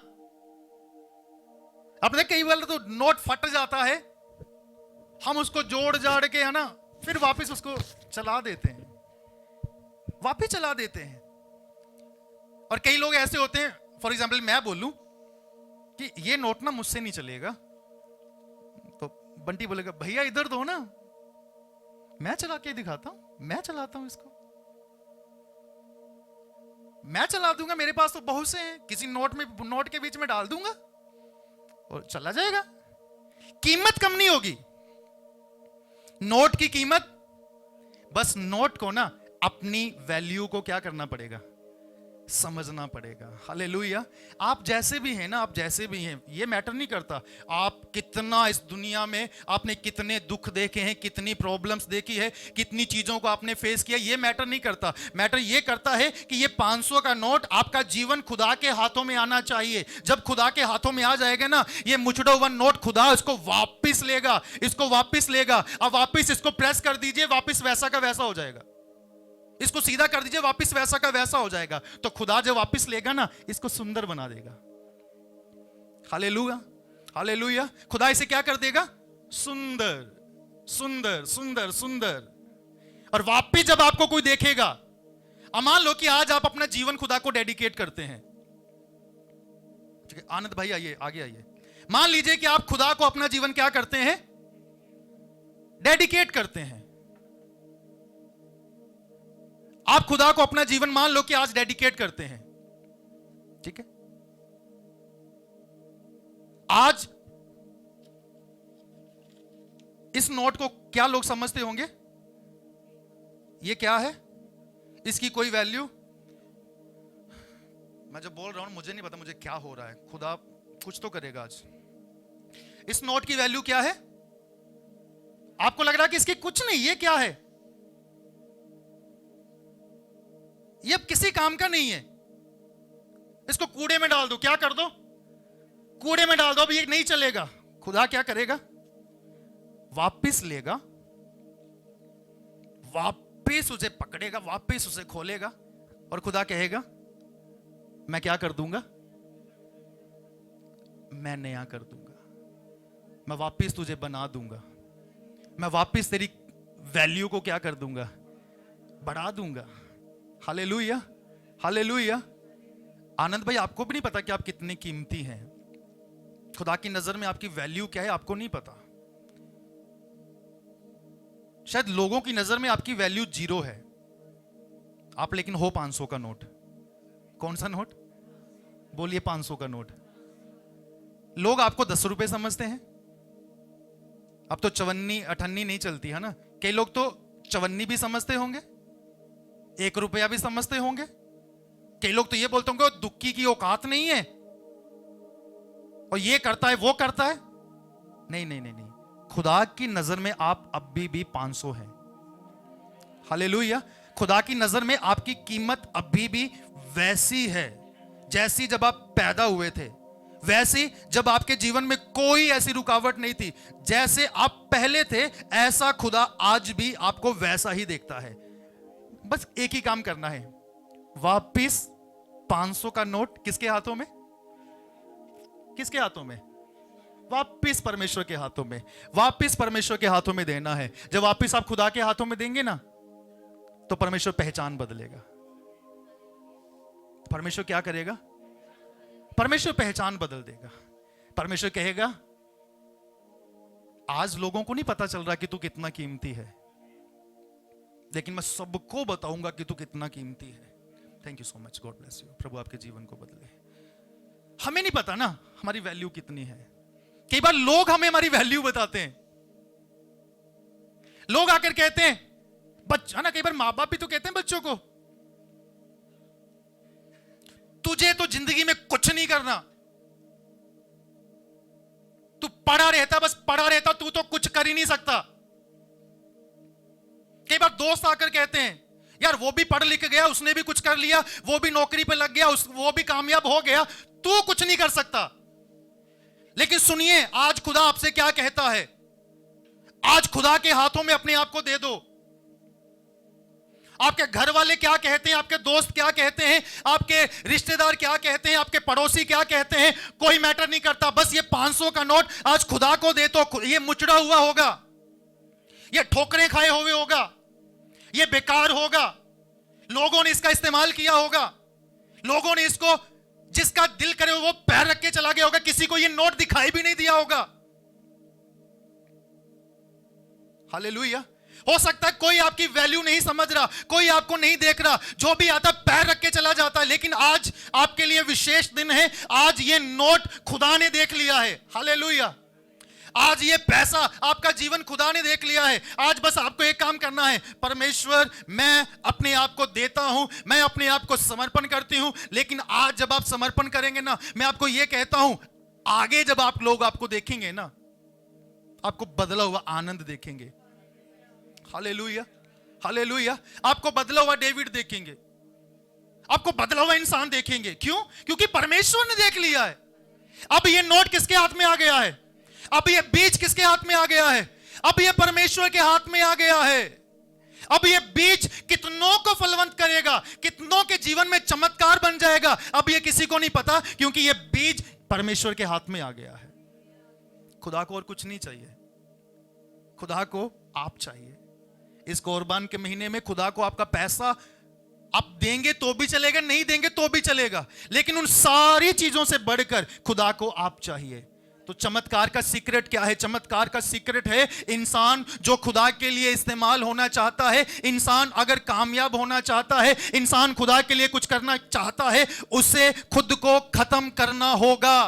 अपने कई बार तो नोट फट जाता है, हम उसको जोड़ जाड़ के, है ना, फिर वापस उसको चला देते हैं, वापस चला देते हैं। और कई लोग ऐसे होते हैं, फॉर एग्जाम्पल मैं बोलूं कि ये नोट ना मुझसे नहीं चलेगा, तो बंटी बोलेगा भैया इधर दो ना, मैं चला के दिखाता हूं, मैं चलाता हूं इसको, मैं चला दूंगा, मेरे पास तो बहुत से हैं, किसी नोट के बीच में डाल दूंगा और चला जाएगा। कीमत कम नहीं होगी नोट की कीमत। बस नोट को ना अपनी वैल्यू को क्या करना पड़ेगा, समझना पड़ेगा। हालेलुया। आप जैसे भी हैं ना, आप जैसे भी हैं, ये मैटर नहीं करता आप कितना इस दुनिया में आपने कितने दुख देखे हैं, कितनी प्रॉब्लम्स देखी है, कितनी चीजों को आपने फेस किया, ये मैटर नहीं करता। मैटर ये करता है कि ये 500 का नोट, आपका जीवन खुदा के हाथों में आना चाहिए। जब खुदा के हाथों में आ जाएगा ना, ये मुचड़ो हुआ नोट खुदा इसको वापिस लेगा, इसको वापिस लेगा। अब वापिस इसको प्रेस कर दीजिए, वापिस वैसा का वैसा हो जाएगा। इसको सीधा कर दीजिए, वापस वैसा का वैसा हो जाएगा। तो खुदा जो वापस लेगा ना, इसको सुंदर बना देगा। Hallelujah, hallelujah. खुदा इसे क्या कर देगा, सुंदर सुंदर सुंदर सुंदर। और वापस जब आपको कोई देखेगा, मान लो कि आज आप अपना जीवन खुदा को डेडिकेट करते हैं, ठीक है, आनंद भाई आइए, आगे आइए। मान लीजिए कि आप खुदा को अपना जीवन क्या करते हैं, डेडिकेट करते हैं। आप खुदा को अपना जीवन मान लो कि आज डेडिकेट करते हैं, ठीक है। आज इस नोट को क्या लोग समझते होंगे, ये क्या है, इसकी कोई वैल्यू। मैं जो बोल रहा हूं मुझे नहीं पता मुझे क्या हो रहा है, खुदा कुछ तो करेगा आज। इस नोट की वैल्यू क्या है, आपको लग रहा है कि इसकी कुछ नहीं, ये क्या है, ये अब किसी काम का नहीं है, इसको कूड़े में डाल दो, क्या कर दो, कूड़े में डाल दो, अब ये नहीं चलेगा। खुदा क्या करेगा, वापिस लेगा, वापिस उसे पकड़ेगा, वापिस उसे खोलेगा, और खुदा कहेगा मैं क्या कर दूंगा, मैं नया कर दूंगा, मैं वापिस तुझे बना दूंगा, मैं वापिस तेरी वैल्यू को क्या कर दूंगा, बढ़ा दूंगा। Hallelujah, hallelujah. आनंद भाई, आपको भी नहीं पता कि आप कितने कीमती हैं। खुदा की नजर में आपकी वैल्यू क्या है, आपको नहीं पता। शायद लोगों की नजर में आपकी वैल्यू 0 है, आप लेकिन हो 500 का नोट। कौन सा नोट, बोलिए, 500 का नोट। लोग आपको 10 रुपए समझते हैं। अब तो 54 58 नहीं चलती है ना, कई लोग तो 54 भी समझते होंगे, 1 रुपया भी समझते होंगे। कई लोग तो ये बोलते होंगे दुक्की की औकात नहीं है, और ये करता है वो करता है। नहीं नहीं नहीं नहीं, खुदा की नजर में आप अभी भी 500 हैं। हालेलुया। खुदा की नजर में आपकी कीमत अभी भी वैसी है जैसी जब आप पैदा हुए थे, वैसी जब आपके जीवन में कोई ऐसी रुकावट नहीं थी, जैसे आप पहले थे, ऐसा खुदा आज भी आपको वैसा ही देखता है। बस एक ही काम करना है, वापिस 500 का नोट किसके हाथों में, किसके हाथों में, वापिस परमेश्वर के हाथों में, वापिस परमेश्वर के हाथों में देना है। जब वापिस आप खुदा के हाथों में देंगे ना, तो परमेश्वर पहचान बदलेगा। परमेश्वर क्या करेगा, परमेश्वर पहचान बदल देगा। परमेश्वर कहेगा आज लोगों को नहीं पता चल रहा कि तू कितना कीमती है, लेकिन मैं सबको बताऊंगा कि तू कितना कीमती है। Thank you so much, God bless you. प्रभु आपके जीवन को बदले। हमें नहीं पता ना हमारी वैल्यू कितनी है। कई बार लोग हमें हमारी वैल्यू बताते हैं। लोग आकर कहते हैं, है ना, कई बार माँ बाप भी तो कहते हैं बच्चों को, तुझे तो जिंदगी में कुछ नहीं करना, तू पढ़ा रहता, बस पढ़ा रहता, तू तो कुछ कर ही नहीं सकता। कई बार दोस्त आकर कहते हैं, यार वो भी पढ़ लिख गया, उसने भी कुछ कर लिया, वो भी नौकरी पे लग गया, वो भी कामयाब हो गया, तू कुछ नहीं कर सकता। लेकिन सुनिए, आज खुदा आपसे क्या कहता है। आज खुदा के हाथों में अपने आप को दे दो। आपके घर वाले क्या कहते हैं, आपके दोस्त क्या कहते हैं, आपके रिश्तेदार क्या कहते हैं, आपके पड़ोसी क्या कहते हैं, कोई मैटर नहीं करता। बस ये 500 का नोट आज खुदा को दे तो ये मुचड़ा हुआ होगा, ये ठोकरें खाए हुए होगा, ये बेकार होगा, लोगों ने इसका इस्तेमाल किया होगा, लोगों ने इसको जिसका दिल करे वो पैर रख के चला गया होगा, किसी को ये नोट दिखाई भी नहीं दिया होगा। हालेलुया। हो सकता है कोई आपकी वैल्यू नहीं समझ रहा, कोई आपको नहीं देख रहा, जो भी आता पैर रख के चला जाता है। लेकिन आज आपके लिए विशेष दिन है। आज ये नोट खुदा ने देख लिया है। हालेलुया। आज ये पैसा, आपका जीवन खुदा ने देख लिया है। आज बस आपको एक काम करना है, परमेश्वर मैं अपने आप को देता हूं, मैं अपने आप को समर्पण करती हूं। लेकिन आज जब आप समर्पण करेंगे ना, मैं आपको ये कहता हूं, आगे जब आप लोग आपको देखेंगे ना, आपको बदला हुआ आनंद देखेंगे। Hallelujah, hallelujah. आपको बदला हुआ डेविड देखेंगे, आपको बदला हुआ इंसान देखेंगे। क्यों? क्योंकि परमेश्वर ने देख लिया है। अब ये नोट किसके हाथ में आ गया है? अब ये बीज किसके हाथ में आ गया है? अब ये परमेश्वर के हाथ में आ गया है। अब ये बीज कितनों को फलवंत करेगा, कितनों के जीवन में चमत्कार बन जाएगा, अब ये किसी को नहीं पता, क्योंकि ये बीज परमेश्वर के हाथ में आ गया है। खुदा को और कुछ नहीं चाहिए, खुदा को आप चाहिए। इस कुर्बान के महीने में खुदा को आपका पैसा आप देंगे तो भी चलेगा, नहीं देंगे तो भी चलेगा, लेकिन उन सारी चीजों से बढ़कर खुदा को आप चाहिए। तो चमत्कार का सीक्रेट क्या है? चमत्कार का सीक्रेट है, इंसान जो खुदा के लिए इस्तेमाल होना चाहता है, इंसान अगर कामयाब होना चाहता है, इंसान खुदा के लिए कुछ करना चाहता है, उसे खुद को खत्म करना होगा।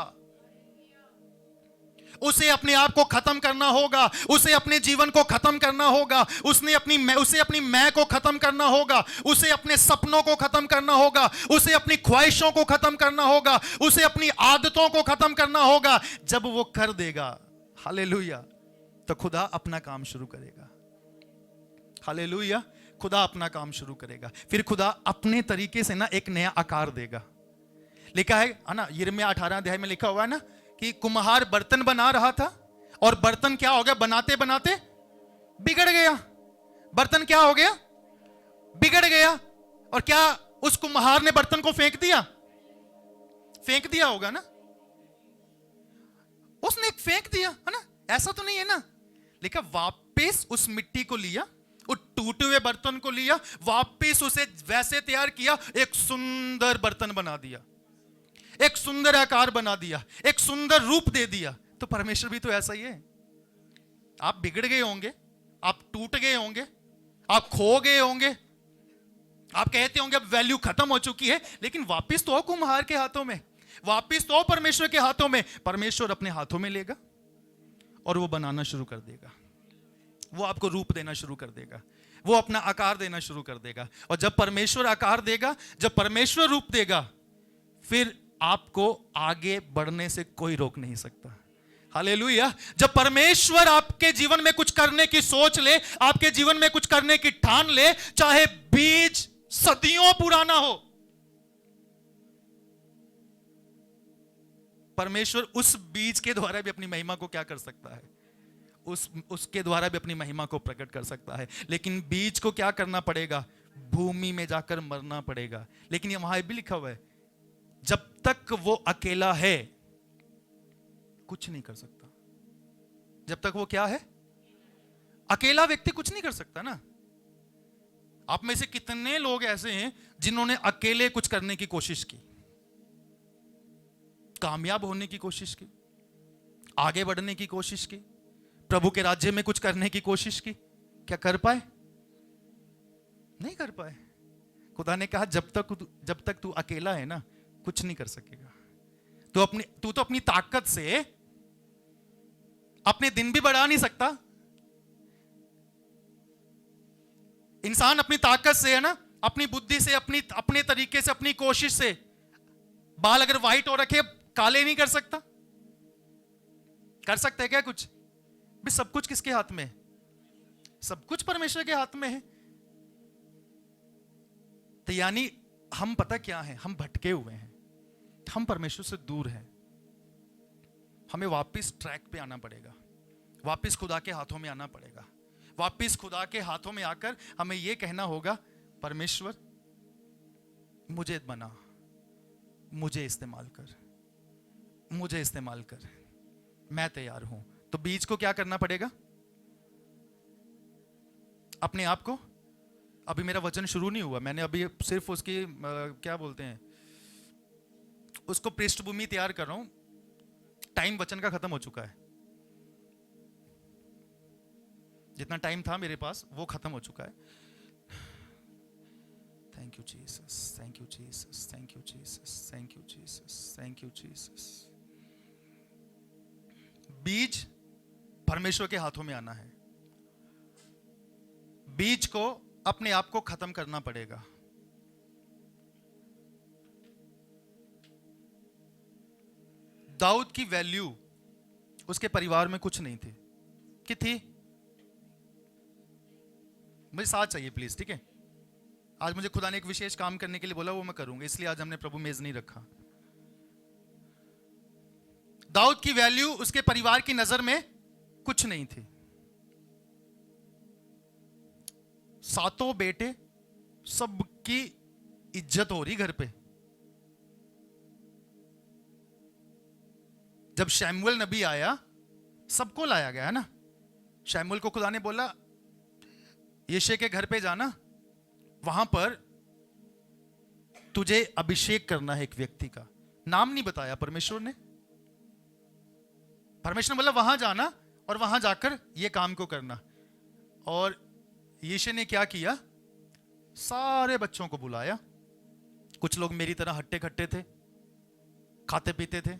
उसे अपने आप को खत्म करना होगा, उसे अपने जीवन को खत्म करना होगा, उसे अपनी मैं को खत्म करना होगा, उसे अपने सपनों को खत्म करना होगा, उसे अपनी ख्वाहिशों को खत्म करना होगा, उसे अपनी आदतों को खत्म करना होगा। जब वो कर देगा, हालेलुया, तो खुदा अपना काम शुरू करेगा। हालेलुया, खुदा अपना काम शुरू करेगा। फिर खुदा अपने तरीके से ना एक नया आकार देगा। लिखा है ना, यिर्मयाह 18 अध्याय में लिखा हुआ है ना कि कुम्हार बर्तन बना रहा था और बर्तन क्या हो गया? बनाते बनाते बिगड़ गया। बर्तन क्या हो गया? बिगड़ गया। और क्या उस कुम्हार ने बर्तन को फेंक दिया? फेंक दिया होगा ना, उसने फेंक दिया है ना, ऐसा तो नहीं है ना। लिखा वापस उस मिट्टी को लिया, उस टूटे हुए बर्तन को लिया, वापस उसे वैसे तैयार किया, एक सुंदर बर्तन बना दिया, एक सुंदर आकार बना दिया, एक सुंदर रूप दे दिया। तो परमेश्वर भी तो ऐसा ही है। आप बिगड़ गए होंगे, आप टूट गए होंगे, आप खो गए होंगे, आप कहते होंगे अब वैल्यू खत्म हो चुकी है, लेकिन वापस तो कुम्हार के हाथों में, वापस तो परमेश्वर के हाथों में। परमेश्वर अपने हाथों में लेगा और वो बनाना शुरू कर देगा, वो आपको रूप देना शुरू कर देगा, वो अपना आकार देना शुरू कर देगा। और जब परमेश्वर आकार देगा, जब परमेश्वर रूप देगा, फिर आपको आगे बढ़ने से कोई रोक नहीं सकता। हालेलुया। जब परमेश्वर आपके जीवन में कुछ करने की सोच ले, आपके जीवन में कुछ करने की ठान ले, चाहे बीज सदियों पुराना हो, परमेश्वर उस बीज के द्वारा भी अपनी महिमा को क्या कर सकता है? उसके द्वारा भी अपनी महिमा को प्रकट कर सकता है। लेकिन बीज को क्या करना पड़ेगा? भूमि में जाकर मरना पड़ेगा। लेकिन ये वहां भी लिखा हुआ है, जब तक वो अकेला है कुछ नहीं कर सकता। जब तक वो क्या है? अकेला व्यक्ति कुछ नहीं कर सकता ना। आप में से कितने लोग ऐसे हैं जिन्होंने अकेले कुछ करने की कोशिश की? कामयाब होने की कोशिश की, आगे बढ़ने की कोशिश की, प्रभु के राज्य में कुछ करने की कोशिश की, क्या कर पाए? नहीं कर पाए। खुदा ने कहा जब तक तू अकेला है ना, कुछ नहीं कर सकेगा। तू तो अपनी ताकत से अपने दिन भी बढ़ा नहीं सकता। इंसान अपनी ताकत से, है ना, अपनी बुद्धि से, अपने तरीके से, अपनी कोशिश से बाल अगर व्हाइट हो रखे काले नहीं कर सकता। कर सकते हैं क्या कुछ? भी सब कुछ किसके हाथ में है? सब कुछ परमेश्वर के हाथ में है। तो यानी हम पता क्या है, हम भटके हुए हैं, हम परमेश्वर से दूर हैं। हमें वापस ट्रैक पे आना पड़ेगा, वापस खुदा के हाथों में आना पड़ेगा। वापस खुदा के हाथों में आकर हमें यह कहना होगा, परमेश्वर मुझे बना, मुझे इस्तेमाल कर, मुझे इस्तेमाल कर, मैं तैयार हूं। तो बीज को क्या करना पड़ेगा? अपने आप को, अभी मेरा वचन शुरू नहीं हुआ, मैंने अभी सिर्फ उसकी क्या बोलते हैं, उसको पृष्ठभूमि तैयार कर रहा हूं। टाइम वचन का खत्म हो चुका है, जितना टाइम था मेरे पास वो खत्म हो चुका है। Thank you Jesus, thank you Jesus, thank you Jesus, thank you Jesus, thank you Jesus. बीज परमेश्वर के हाथों में आना है। बीज को अपने आप को खत्म करना पड़ेगा। दाऊद की वैल्यू उसके परिवार में कुछ नहीं थी, कि थी? मुझे साथ चाहिए प्लीज, ठीक है? आज मुझे खुदा ने एक विशेष काम करने के लिए बोला, वो मैं करूंगा, इसलिए आज हमने प्रभु मेज नहीं रखा। दाऊद की वैल्यू उसके परिवार की नजर में कुछ नहीं थी। सातों बेटे, सबकी इज्जत हो रही घर पे। जब शैमुएल नबी आया, सबको लाया गया है ना। शैमुएल को खुदा ने बोला, यिशै के घर पे जाना, वहां पर तुझे अभिषेक करना है एक व्यक्ति का। नाम नहीं बताया परमेश्वर ने। परमेश्वर ने बोला वहां जाना और वहां जाकर ये काम को करना। और यिशै ने क्या किया? सारे बच्चों को बुलाया। कुछ लोग मेरी तरह हट्टे खट्टे थे, खाते पीते थे,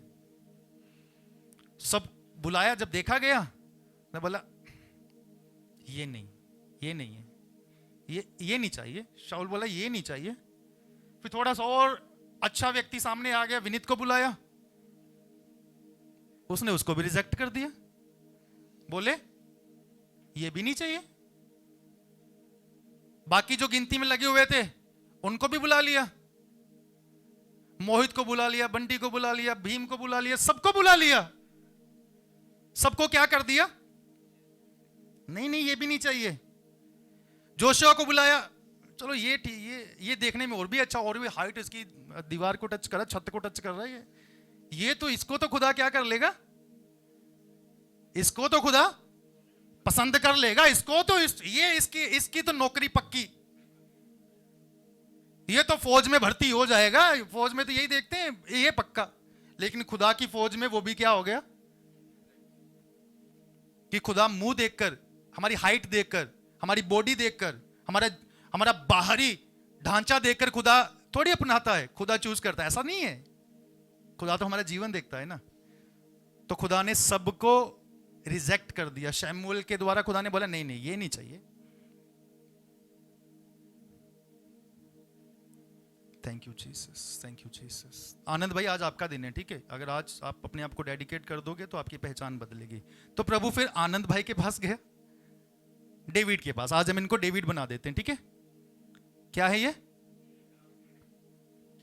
सब बुलाया। जब देखा गया, मैं बोला ये नहीं, ये नहीं है, ये नहीं चाहिए। शाऊल बोला ये नहीं चाहिए। फिर थोड़ा सा और अच्छा व्यक्ति सामने आ गया, विनीत को बुलाया, उसने उसको भी रिजेक्ट कर दिया। बोले ये भी नहीं चाहिए। बाकी जो गिनती में लगे हुए थे उनको भी बुला लिया, मोहित को बुला लिया, बंटी को बुला लिया, भीम को बुला लिया, सबको बुला लिया। सबको क्या कर दिया? नहीं नहीं ये भी नहीं चाहिए। जोशुआ को बुलाया, चलो ये देखने में और भी अच्छा, और भी हाइट इसकी दीवार को टच कर रहा है, छत को टच कर रहा है, ये तो इसको तो खुदा क्या कर लेगा, इसको तो खुदा पसंद कर लेगा, इसको तो इसकी तो नौकरी पक्की, ये तो फौज में भर्ती हो जाएगा। फौज में तो यही देखते हैं, ये पक्का। लेकिन खुदा की फौज में वो भी क्या हो गया कि खुदा मुंह देखकर, हमारी हाइट देखकर, हमारी बॉडी देखकर, हमारा बाहरी ढांचा देखकर खुदा थोड़ी अपनाता है, खुदा चूज करता है। ऐसा नहीं है, खुदा तो हमारा जीवन देखता है ना। तो खुदा ने सबको रिजेक्ट कर दिया। शैमुएल के द्वारा खुदा ने बोला नहीं नहीं ये नहीं चाहिए। Thank you Jesus, thank you Jesus. Anand भाई आज आपका दिन है, ठीक है? अगर आज आप अपने आप को डेडिकेट कर दोगे तो आपकी पहचान बदलेगी। तो प्रभु फिर आनंद भाई के पास गया, डेविड के पास। आज हम इनको डेविड बना देते हैं, ठीक है? क्या है ये?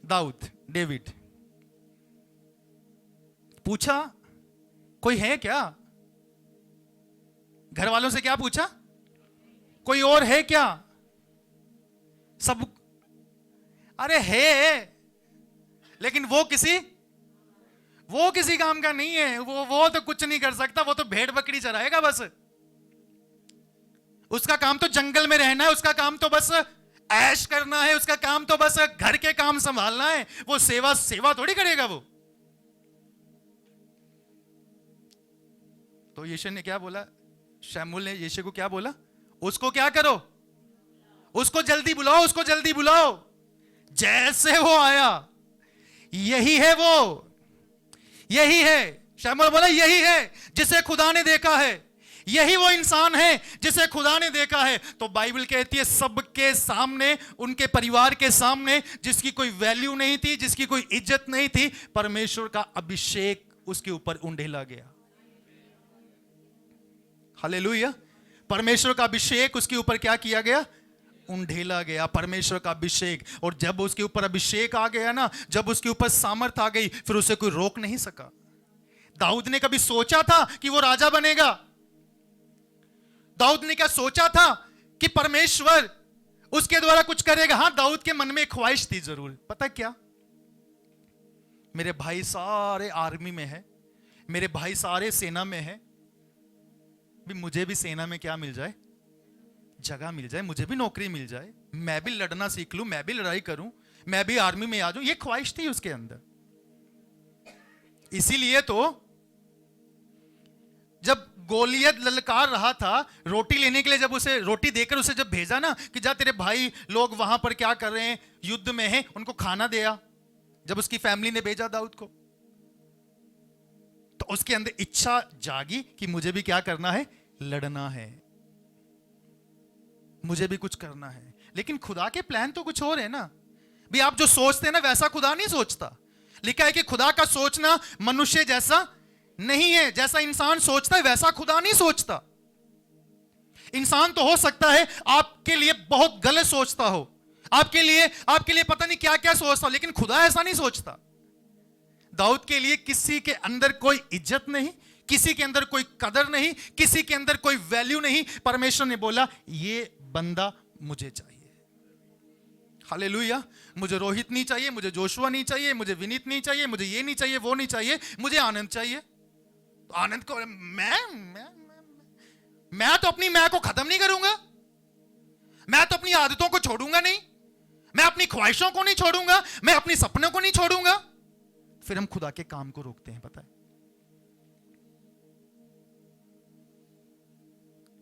दाऊद, डेविड। पूछा कोई है क्या? घर वालों से क्या पूछा? कोई और है क्या? सब अरे है, लेकिन वो किसी काम का नहीं है। वो तो कुछ नहीं कर सकता, वो तो भेड़ बकरी चराएगा बस। उसका काम तो जंगल में रहना है, उसका काम तो बस ऐश करना है, उसका काम तो बस घर के काम संभालना है। वो सेवा थोड़ी करेगा। वो तो यीशु ने क्या बोला, शमूएल ने यीशु को क्या बोला, उसको क्या करो, उसको जल्दी बुलाओ, उसको जल्दी बुलाओ। जैसे वो आया, यही है वो, यही है। शमूएल बोला यही है जिसे खुदा ने देखा है, यही वो इंसान है जिसे खुदा ने देखा है। तो बाइबल कहती है सबके सामने, उनके परिवार के सामने, जिसकी कोई वैल्यू नहीं थी, जिसकी कोई इज्जत नहीं थी, परमेश्वर का अभिषेक उसके ऊपर उंडेला गया। हालेलुया। परमेश्वर का अभिषेक उसके ऊपर क्या किया गया, उंडेला गया, परमेश्वर का अभिषेक। और जब उसके ऊपर अभिषेक आ गया ना, जब उसके ऊपर सामर्थ आ गई, फिर उसे कोई रोक नहीं सका। दाऊद ने कभी सोचा था कि वो राजा बनेगा? दाऊद ने क्या सोचा था कि परमेश्वर उसके द्वारा कुछ करेगा? हाँ, दाऊद के मन में एक ख्वाहिश थी जरूर। पता क्या, मेरे भाई सारे आर्मी में है, मेरे भाई सारे सेना में है, भी मुझे भी सेना में क्या मिल जाए, जगह मिल जाए, मुझे भी नौकरी मिल जाए, मैं भी लड़ना सीख लूं, मैं भी लड़ाई करूं, मैं भी आर्मी में आ जाऊं। ये ख्वाहिश थी उसके अंदर। इसीलिए तो जब गोलियत ललकार रहा था रोटी लेने के लिए, जब उसे रोटी देकर उसे जब भेजा ना कि जा तेरे भाई लोग वहां पर क्या कर रहे हैं, युद्ध में हैं, उनको खाना दिया, जब उसकी फैमिली ने भेजा दाऊद को, तो उसके अंदर इच्छा जागी कि मुझे भी क्या करना है, लड़ना है, मुझे भी कुछ करना है। लेकिन खुदा के प्लान तो कुछ और है ना। भी आप जो सोचते हैं ना, वैसा खुदा नहीं सोचता। लिखा है कि खुदा का सोचना मनुष्य जैसा नहीं है, जैसा इंसान सोचता है वैसा खुदा नहीं सोचता। इंसान तो हो सकता है आपके लिए बहुत गलत सोचता हो, आपके लिए पता नहीं क्या क्या सोचता हो, लेकिन खुदा ऐसा नहीं सोचता। दाऊद के लिए किसी के अंदर कोई इज्जत नहीं, किसी के अंदर कोई कदर नहीं, किसी के अंदर कोई वैल्यू नहीं। परमेश्वर ने बोला ये बंदा मुझे चाहिए। हालेलुया। मुझे रोहित नहीं चाहिए, मुझे जोशुआ नहीं चाहिए, मुझे विनीत नहीं चाहिए, मुझे ये नहीं चाहिए, वो नहीं चाहिए, मुझे आनंद चाहिए। तो आनंद को मैं तो अपनी मैं को खत्म नहीं करूंगा, मैं तो अपनी आदतों को छोड़ूंगा नहीं, मैं अपनी ख्वाहिशों को नहीं छोड़ूंगा, मैं अपने सपनों को नहीं छोड़ूंगा। फिर हम खुदा के काम को रोकते हैं। पता है,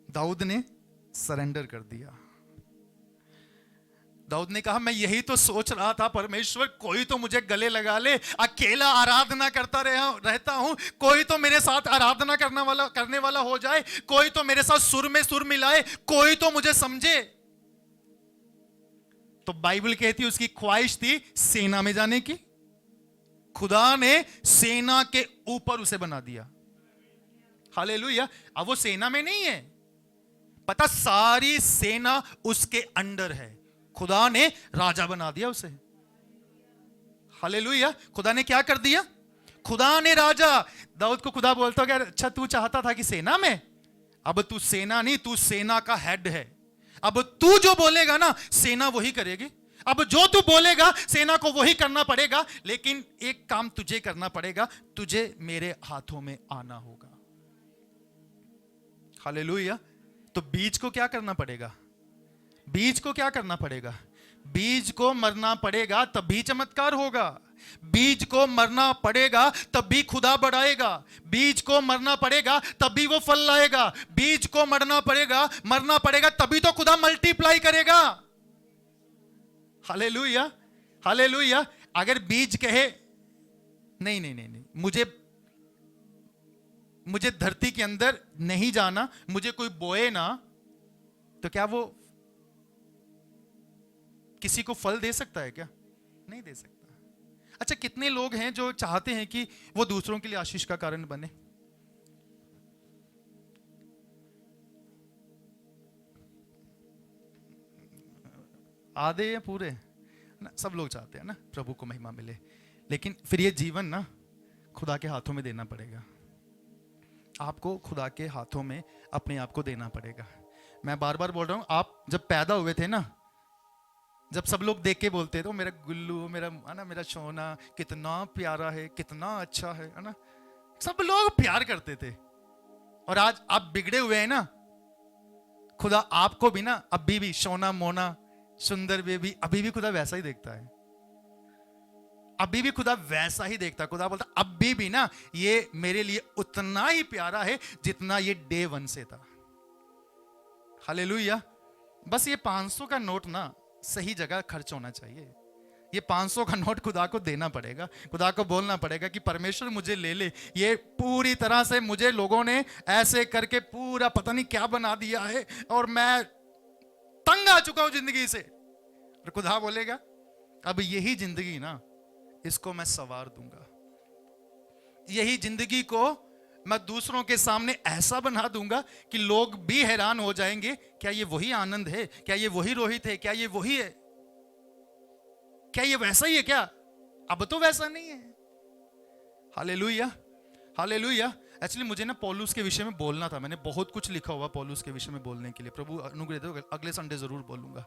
दाऊद ने सरेंडर कर दिया। दाऊद ने कहा मैं यही तो सोच रहा था परमेश्वर, कोई तो मुझे गले लगा ले, अकेला आराधना करता रहता हूं, कोई तो मेरे साथ आराधना करने वाला हो जाए, कोई तो मेरे साथ सुर में सुर मिलाए, कोई तो मुझे समझे। तो बाइबल कहती है उसकी ख्वाहिश थी सेना में जाने की। खुदा ने सेना के ऊपर उसे बना दिया। हालेलुया। अब वो सेना में नहीं है, पता, सारी सेना उसके अंडर है। खुदा ने राजा बना दिया उसे। हालेलुया। खुदा ने क्या कर दिया, खुदा ने राजा। दाऊद को खुदा बोलता है अच्छा तू चाहता था कि सेना में, अब तू सेना नहीं, तू सेना का हेड है। अब तू जो बोलेगा ना सेना वही करेगी, अब जो तू बोलेगा सेना को वही करना पड़ेगा। लेकिन एक काम तुझे करना पड़ेगा, तुझे मेरे हाथों में आना होगा। हालेलुया। तो बीज को क्या करना पड़ेगा, बीज को क्या करना पड़ेगा, बीज को मरना पड़ेगा तभी चमत्कार होगा। बीज को मरना पड़ेगा तभी खुदा बढ़ाएगा। बीज को मरना पड़ेगा तभी वो फल लाएगा। बीज को मरना पड़ेगा तभी तो खुदा मल्टीप्लाई करेगा। Hallelujah, hallelujah. अगर बीज कहे नहीं नहीं नहीं नहीं, मुझे धरती के अंदर नहीं जाना, मुझे कोई बोए ना, तो क्या वो किसी को फल दे सकता है क्या? नहीं दे सकता। अच्छा, कितने लोग हैं जो चाहते हैं कि वो दूसरों के लिए आशीष का कारण बने? आधे या पूरे ना? सब लोग चाहते हैं ना प्रभु को महिमा मिले, लेकिन फिर ये जीवन ना खुदा के हाथों में देना पड़ेगा। आपको खुदा के हाथों में अपने आप को देना पड़ेगा। मैं बार बार बोल रहा हूं, आप जब पैदा हुए थे ना, जब सब लोग देख के बोलते थे मेरा गुल्लू, मेरा है ना, मेरा सोना कितना प्यारा है, कितना अच्छा है ना, सब लोग प्यार करते थे। और आज आप बिगड़े हुए हैं ना, खुदा आपको भी ना अभी भी सोना मोना सुंदर बेबी, अभी भी खुदा वैसा ही देखता है। अभी भी खुदा वैसा ही देखता। खुदा बोलता अभी भी ना ये मेरे लिए उतना ही प्यारा है जितना ये डे 1 से था। हालेलुया। बस ये 500 का नोट ना सही जगह खर्च होना चाहिए। ये 500 का नोट खुदा को देना पड़ेगा, खुदा को बोलना पड़ेगा कि परमेश्वर मुझे ले ले। ये पूरी तरह से मुझे लोगों ने ऐसे करके पूरा पता नहीं क्या बना दिया है और मैं तंग आ चुका हूं जिंदगी से। और खुदा बोलेगा अब यही जिंदगी ना, इसको मैं संवार दूंगा। यही जिंदगी को मैं दूसरों के सामने ऐसा बना दूंगा कि लोग भी हैरान हो जाएंगे, क्या ये वही आनंद है? क्या ये वही रोहित है? क्या ये वही है? क्या ये वैसा ही है क्या? अब तो वैसा नहीं है। Hallelujah, hallelujah. एक्चुअली मुझे ना पौलुस के विषय में बोलना था, मैंने बहुत कुछ लिखा हुआ पौलुस के विषय में बोलने के लिए। प्रभु अनुग्रह दो, अगले संडे जरूर बोलूंगा।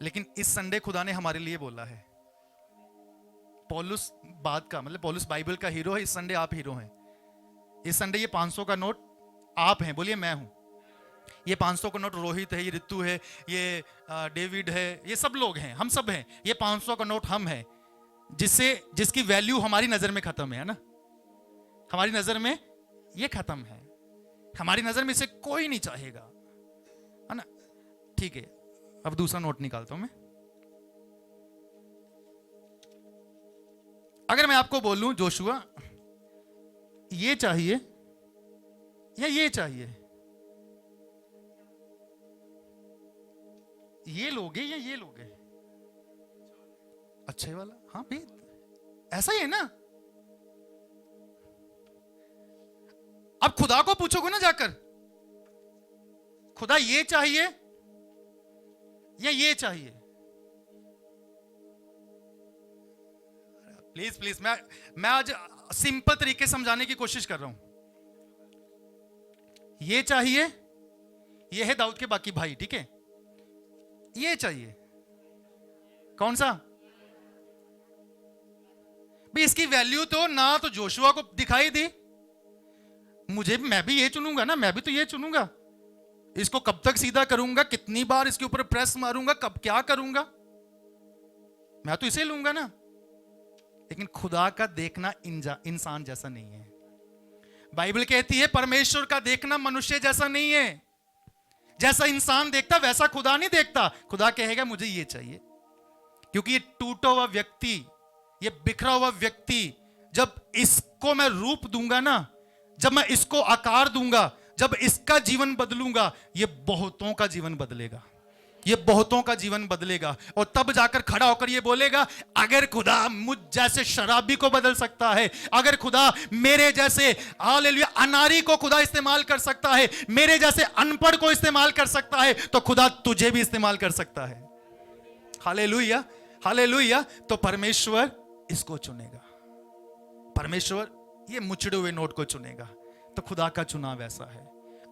लेकिन इस संडे खुदा ने हमारे लिए बोला है। पौलुस बात का मतलब पौलुस बाइबल का हीरो है, इस संडे आप हीरो हैं। इस संडे ये 500 का नोट आप हैं, बोलिए मैं हूं। ये 500 का नोट रोहित है, ये ऋतु है, ये डेविड है, ये सब लोग हैं, हम सब हैं। ये 500 का नोट हम हैं, जिसकी वैल्यू हमारी नजर में खत्म है ना। हमारी नजर में ये खत्म है, हमारी नजर में इसे कोई नहीं चाहेगा, है ना। ठीक है, अब दूसरा नोट निकालता हूं मैं। अगर मैं आपको बोलूं जोशुआ ये चाहिए या ये चाहिए, ये लोगे या ये लोगे? अच्छे वाला, हाँ भी ऐसा ही है ना। अब खुदा को पूछोगे ना जाकर, खुदा ये चाहिए या ये चाहिए? प्लीज प्लीज, मैं आज सिंपल तरीके से समझाने की कोशिश कर रहा हूं। ये चाहिए, ये है दाऊद के बाकी भाई, ठीक है। ये चाहिए, कौन सा? भाई इसकी वैल्यू तो ना तो जोशुआ को दिखाई दी, मैं भी ये चुनूंगा ना, मैं भी तो ये चुनूंगा। इसको कब तक सीधा करूंगा, कितनी बार इसके ऊपर प्रेस मारूंगा, कब क्या करूंगा, मैं तो इसे लूंगा ना। लेकिन खुदा का देखना इंसान जैसा नहीं है। बाइबल कहती है परमेश्वर का देखना मनुष्य जैसा नहीं है। जैसा इंसान देखता वैसा खुदा नहीं देखता। खुदा कहेगा मुझे ये चाहिए, क्योंकि ये टूटा हुआ व्यक्ति, ये बिखरा हुआ व्यक्ति, जब इसको मैं रूप दूंगा ना, जब मैं इसको आकार दूंगा, जब इसका जीवन बदलूंगा, ये बहुतों का जीवन बदलेगा, ये बहुतों का जीवन बदलेगा। और तब जाकर खड़ा होकर ये बोलेगा, अगर खुदा मुझ जैसे शराबी को बदल सकता है, अगर खुदा मेरे जैसे हालेलुया अनारी को खुदा इस्तेमाल कर सकता है, मेरे जैसे अनपढ़ को इस्तेमाल कर सकता है, तो खुदा तुझे भी इस्तेमाल कर सकता है। Hallelujah, hallelujah. तो परमेश्वर इसको चुनेगा, परमेश्वर ये मुचड़े हुए नोट को चुनेगा। तो खुदा का चुनाव ऐसा है।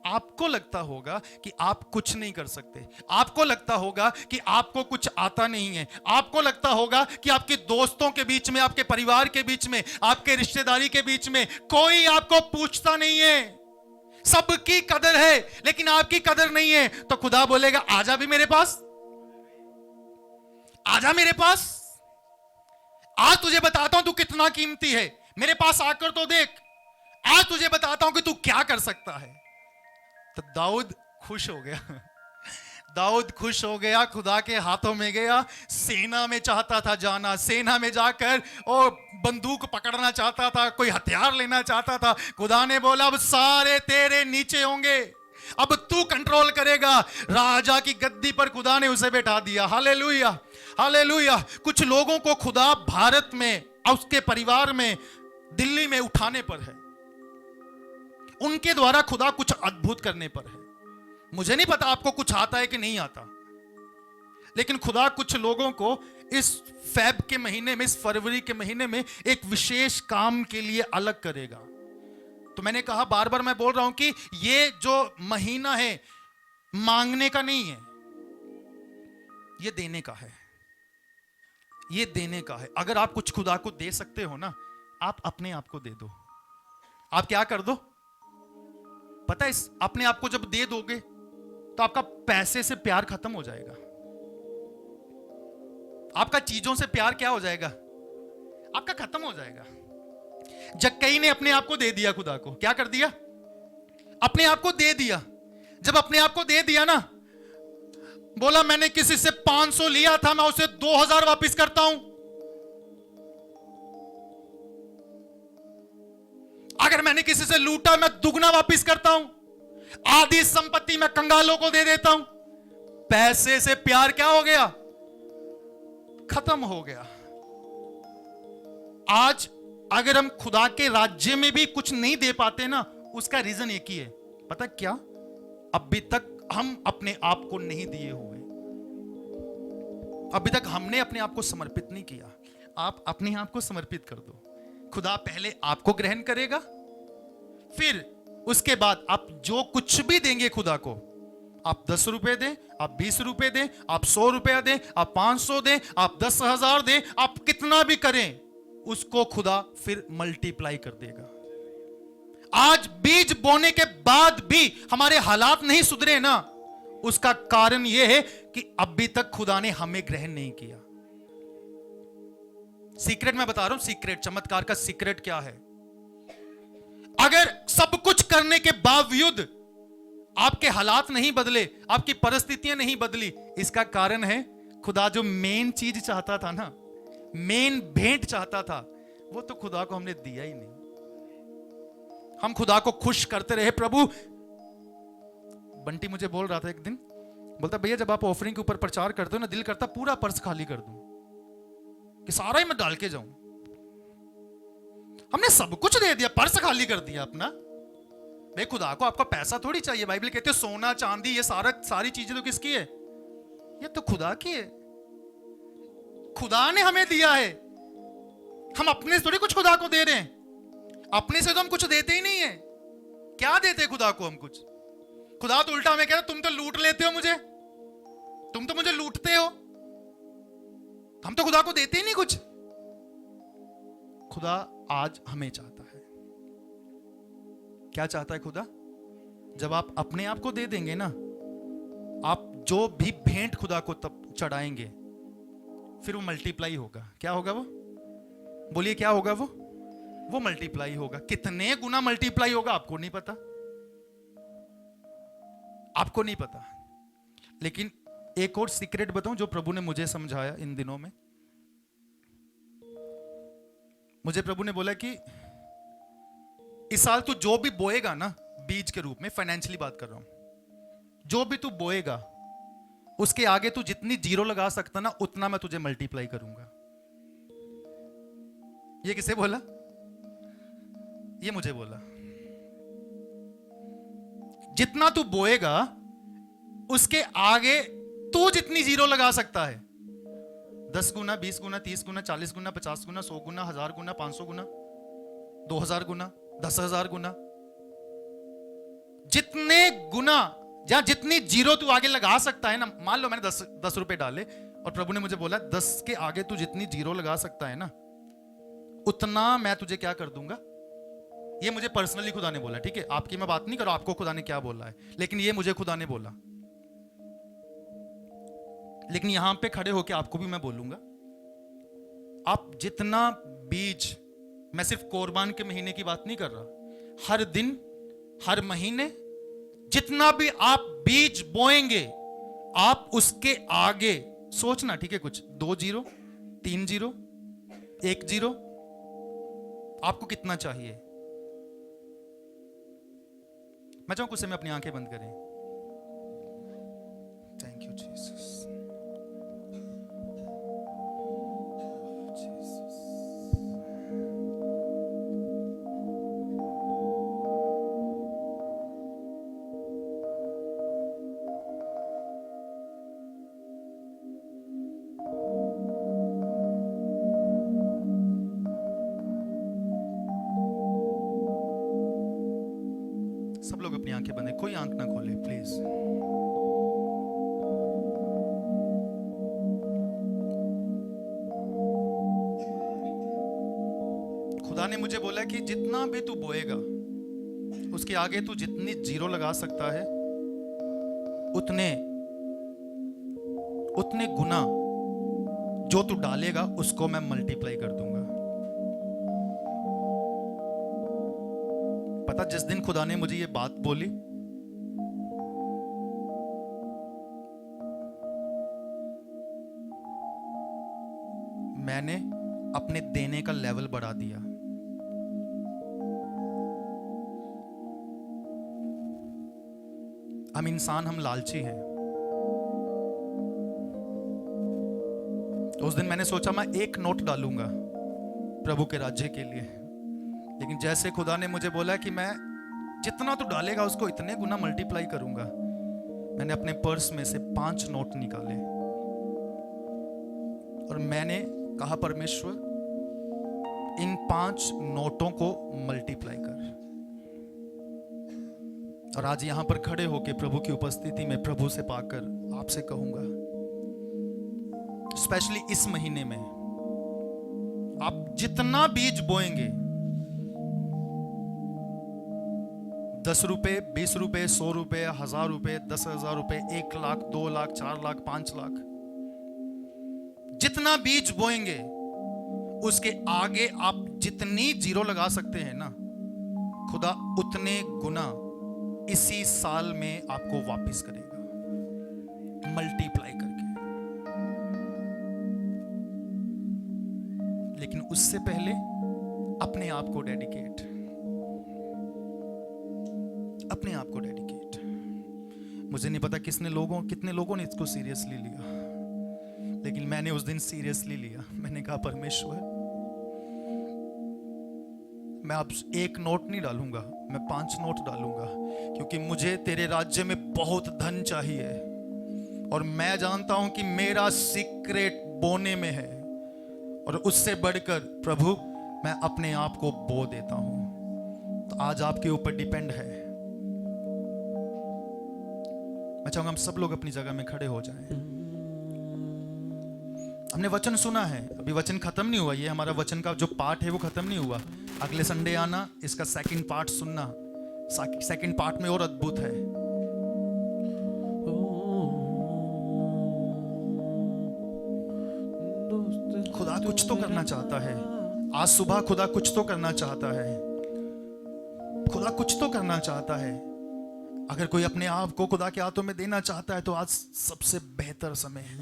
आपको लगता होगा कि आप कुछ नहीं कर सकते, आपको लगता होगा कि आपको कुछ आता नहीं है, आपको लगता होगा कि आपके दोस्तों के बीच में, आपके परिवार के बीच में, आपके रिश्तेदारी के बीच में कोई आपको पूछता नहीं है, सबकी कदर है लेकिन आपकी कदर नहीं है। तो खुदा बोलेगा आजा भी मेरे पास, आजा मेरे पास, आज तुझे बताता हूं तू कितना कीमती है, मेरे पास आकर तो देख, आज तुझे बताता हूं कि तू क्या कर सकता है। तो दाऊद खुश हो गया, दाऊद खुश हो गया, खुदा के हाथों में गया, सेना में चाहता था जाना, सेना में जाकर और बंदूक पकड़ना चाहता था, कोई हथियार लेना चाहता था। खुदा ने बोला अब सारे तेरे नीचे होंगे, अब तू कंट्रोल करेगा। राजा की गद्दी पर खुदा ने उसे बैठा दिया। Hallelujah, hallelujah. कुछ लोगों को खुदा भारत में और उसके परिवार में, दिल्ली में उठाने पर है, उनके द्वारा खुदा कुछ अद्भुत करने पर है। मुझे नहीं पता आपको कुछ आता है कि नहीं आता, लेकिन खुदा कुछ लोगों को इस फेब के महीने में, इस फरवरी के महीने में एक विशेष काम के लिए अलग करेगा। तो मैंने कहा, बार बार मैं बोल रहा हूं कि ये जो महीना है मांगने का नहीं है, ये देने का है, ये देने का है। अगर आप कुछ खुदा को दे सकते हो ना, आप अपने आप को दे दो। आप क्या कर दो पता है, अपने आप को जब दे दोगे तो आपका पैसे से प्यार खत्म हो जाएगा। आपका चीजों से प्यार क्या हो जाएगा? आपका खत्म हो जाएगा। जक्कई ने अपने आप को दे दिया खुदा को। क्या कर दिया? अपने आप को दे दिया। जब अपने आप को दे दिया ना, बोला मैंने किसी से 500 लिया था, मैं उसे 2000 वापस करता हूं। अगर मैंने किसी से लूटा, मैं दुगना वापस करता हूं। आधी संपत्ति मैं कंगालों को दे देता हूं। पैसे से प्यार क्या हो गया? खत्म हो गया। आज अगर हम खुदा के राज्य में भी कुछ नहीं दे पाते ना, उसका रीजन एक ही है, पता क्या? अभी तक हम अपने आप को नहीं दिए हुए। अभी तक हमने अपने आप को समर्पित नहीं किया। आप अपने आप को समर्पित कर दो। खुदा पहले आपको ग्रहण करेगा, फिर उसके बाद आप जो कुछ भी देंगे खुदा को, आप 10 रुपए दें, आप 20 रुपए दें, आप 100 रुपया दें, आप 500 दें, आप 10,000 दें, आप कितना भी करें, उसको खुदा फिर मल्टीप्लाई कर देगा। आज बीज बोने के बाद भी हमारे हालात नहीं सुधरे ना, उसका कारण यह है कि अभी तक खुदा ने हमें ग्रहण नहीं किया। सीक्रेट मैं बता रहा हूं, सीक्रेट, चमत्कार का सीक्रेट क्या है? अगर सब कुछ करने के बावजूद आपके हालात नहीं बदले, आपकी परिस्थितियां नहीं बदली, इसका कारण है खुदा जो मेन चीज चाहता था ना, मेन भेंट चाहता था, वो तो खुदा को हमने दिया ही नहीं। हम खुदा को खुश करते रहे। प्रभु, बंटी मुझे बोल रहा था एक दिन, बोलता भैया जब आप ऑफरिंग के ऊपर प्रचार करते हो ना, दिल करता पूरा पर्स खाली कर दूं, कि सारा ही मैं डाल के जाऊं। हमने सब कुछ दे दिया, पर्स खाली कर दिया अपना। भाई खुदा को आपका पैसा थोड़ी चाहिए। बाइबल कहते हैं सोना चांदी ये सारी चीजें तो किसकी है? ये तो खुदा की है। खुदा ने हमें दिया है। हम अपने से थोड़ी कुछ खुदा को दे रहे हैं। अपने से तो हम कुछ देते ही नहीं है। क्या देते खुदा को हम कुछ? खुदा तो उल्टा हमें कह रहा तुम तो लूट लेते हो मुझे, तुम तो मुझे लूटते हो। हम तो खुदा को देते ही नहीं कुछ। खुदा आज हमें चाहता है। क्या चाहता है खुदा? जब आप अपने आप को दे देंगे ना, आप जो भी भेंट खुदा को तब चढ़ाएंगे, फिर वो मल्टीप्लाई होगा। क्या होगा वो? बोलिए क्या होगा वो? वो मल्टीप्लाई होगा। कितने गुना मल्टीप्लाई होगा आपको नहीं पता, आपको नहीं पता। लेकिन एक और सीक्रेट बताऊं जो प्रभु ने मुझे समझाया इन दिनों में। मुझे प्रभु ने बोला कि इस साल तू जो भी बोएगा ना, बीज के रूप में, फाइनेंशियली बात कर रहा हूं, जो भी तू बोएगा उसके आगे तू जितनी जीरो लगा सकता ना, उतना मैं तुझे मल्टीप्लाई करूंगा। ये किसे बोला? ये मुझे बोला। जितना तू बोएगा उसके आगे तू जितनी जीरो लगा सकता है, 10 गुना, 20 गुना, 30 गुना, 40 गुना, 50 गुना, 100 गुना, 1000 गुना, 500 गुना, 2000 गुना, 10,000 गुना, जितने गुना या जितनी जीरो तू आगे लगा सकता है ना। मान लो मैंने 10 रुपए डाले और प्रभु ने मुझे बोला 10 के आगे तू जितनी जीरो लगा सकता है ना, उतना मैं तुझे क्या कर दूंगा। ये मुझे पर्सनली खुदा ने बोला, ठीक है? आपकी मैं बात नहीं कर रहा आपको खुदा ने क्या बोला है, लेकिन ये मुझे खुदा ने बोला। लेकिन यहां पे खड़े होके आपको भी मैं बोलूंगा, आप जितना बीज, मैं सिर्फ कुर्बान के महीने की बात नहीं कर रहा, हर दिन, हर महीने जितना भी आप बीज बोएंगे, आप उसके आगे सोचना, ठीक है? कुछ 2 जीरो, 3 जीरो, 1 जीरो, आपको कितना चाहिए? मैं चाहूं कुछ समय अपनी आंखें बंद करें। Thank you Jesus. सब लोग अपनी आंखें बंद, कोई आंख ना खोले प्लीज। खुदा ने मुझे बोला कि जितना भी तू बोएगा उसके आगे तू जितनी जीरो लगा सकता है, उतने गुना जो तू डालेगा उसको मैं मल्टीप्लाई कर दूंगा। पता जिस दिन खुदा ने मुझे ये बात बोली, मैंने अपने देने का लेवल बढ़ा दिया। हम इंसान, हम लालची हैं। तो उस दिन मैंने सोचा मैं एक नोट डालूंगा प्रभु के राज्य के लिए, लेकिन जैसे खुदा ने मुझे बोला कि मैं जितना तू डालेगा उसको इतने गुना मल्टीप्लाई करूंगा, मैंने अपने पर्स में से 5 नोट निकाले और मैंने कहा परमेश्वर इन 5 नोटों को मल्टीप्लाई कर। और आज यहां पर खड़े होकर प्रभु की उपस्थिति में प्रभु से पाकर आपसे कहूंगा, स्पेशली इस महीने में आप जितना बीज बोएंगे, 10 रुपए, 20 रुपए, 100 रुपए, 1000 रुपए, 10,000 रुपए, 1 लाख, 2 लाख, 4 लाख, 5 लाख, जितना बीज बोएंगे उसके आगे आप जितनी जीरो लगा सकते हैं ना, खुदा उतने गुना इसी साल में आपको वापस करेगा, मल्टीप्लाई करके। लेकिन उससे पहले अपने आप को डेडिकेट, अपने आप को डेडिकेट। मुझे नहीं पता कितने लोगों ने इसको सीरियसली लिया, लेकिन मैंने उस दिन सीरियसली लिया। मैंने कहा परमेश्वर मैं अब 1 नोट नहीं डालूंगा, मैं 5 नोट डालूंगा, क्योंकि मुझे तेरे राज्य में बहुत धन चाहिए और मैं जानता हूं कि मेरा सीक्रेट बोने में है। और उससे बढ़कर प्रभु मैं अपने आप को बो देता हूं। तो आज आपके ऊपर डिपेंड है। मैं चाहूंगा हम सब लोग अपनी जगह में खड़े हो जाएं। हमने वचन सुना है, अभी वचन खत्म नहीं हुआ। ये हमारा वचन का जो पार्ट है वो खत्म नहीं हुआ। अगले संडे आना, इसका सेकंड पार्ट सुनना। सेकंड पार्ट में और अद्भुत है। खुदा कुछ तो करना चाहता है। आज सुबह खुदा कुछ तो करना चाहता है। खुदा कुछ तो करना चाहता है। अगर कोई अपने आप को खुदा के हाथों में देना चाहता है तो आज सबसे बेहतर समय है।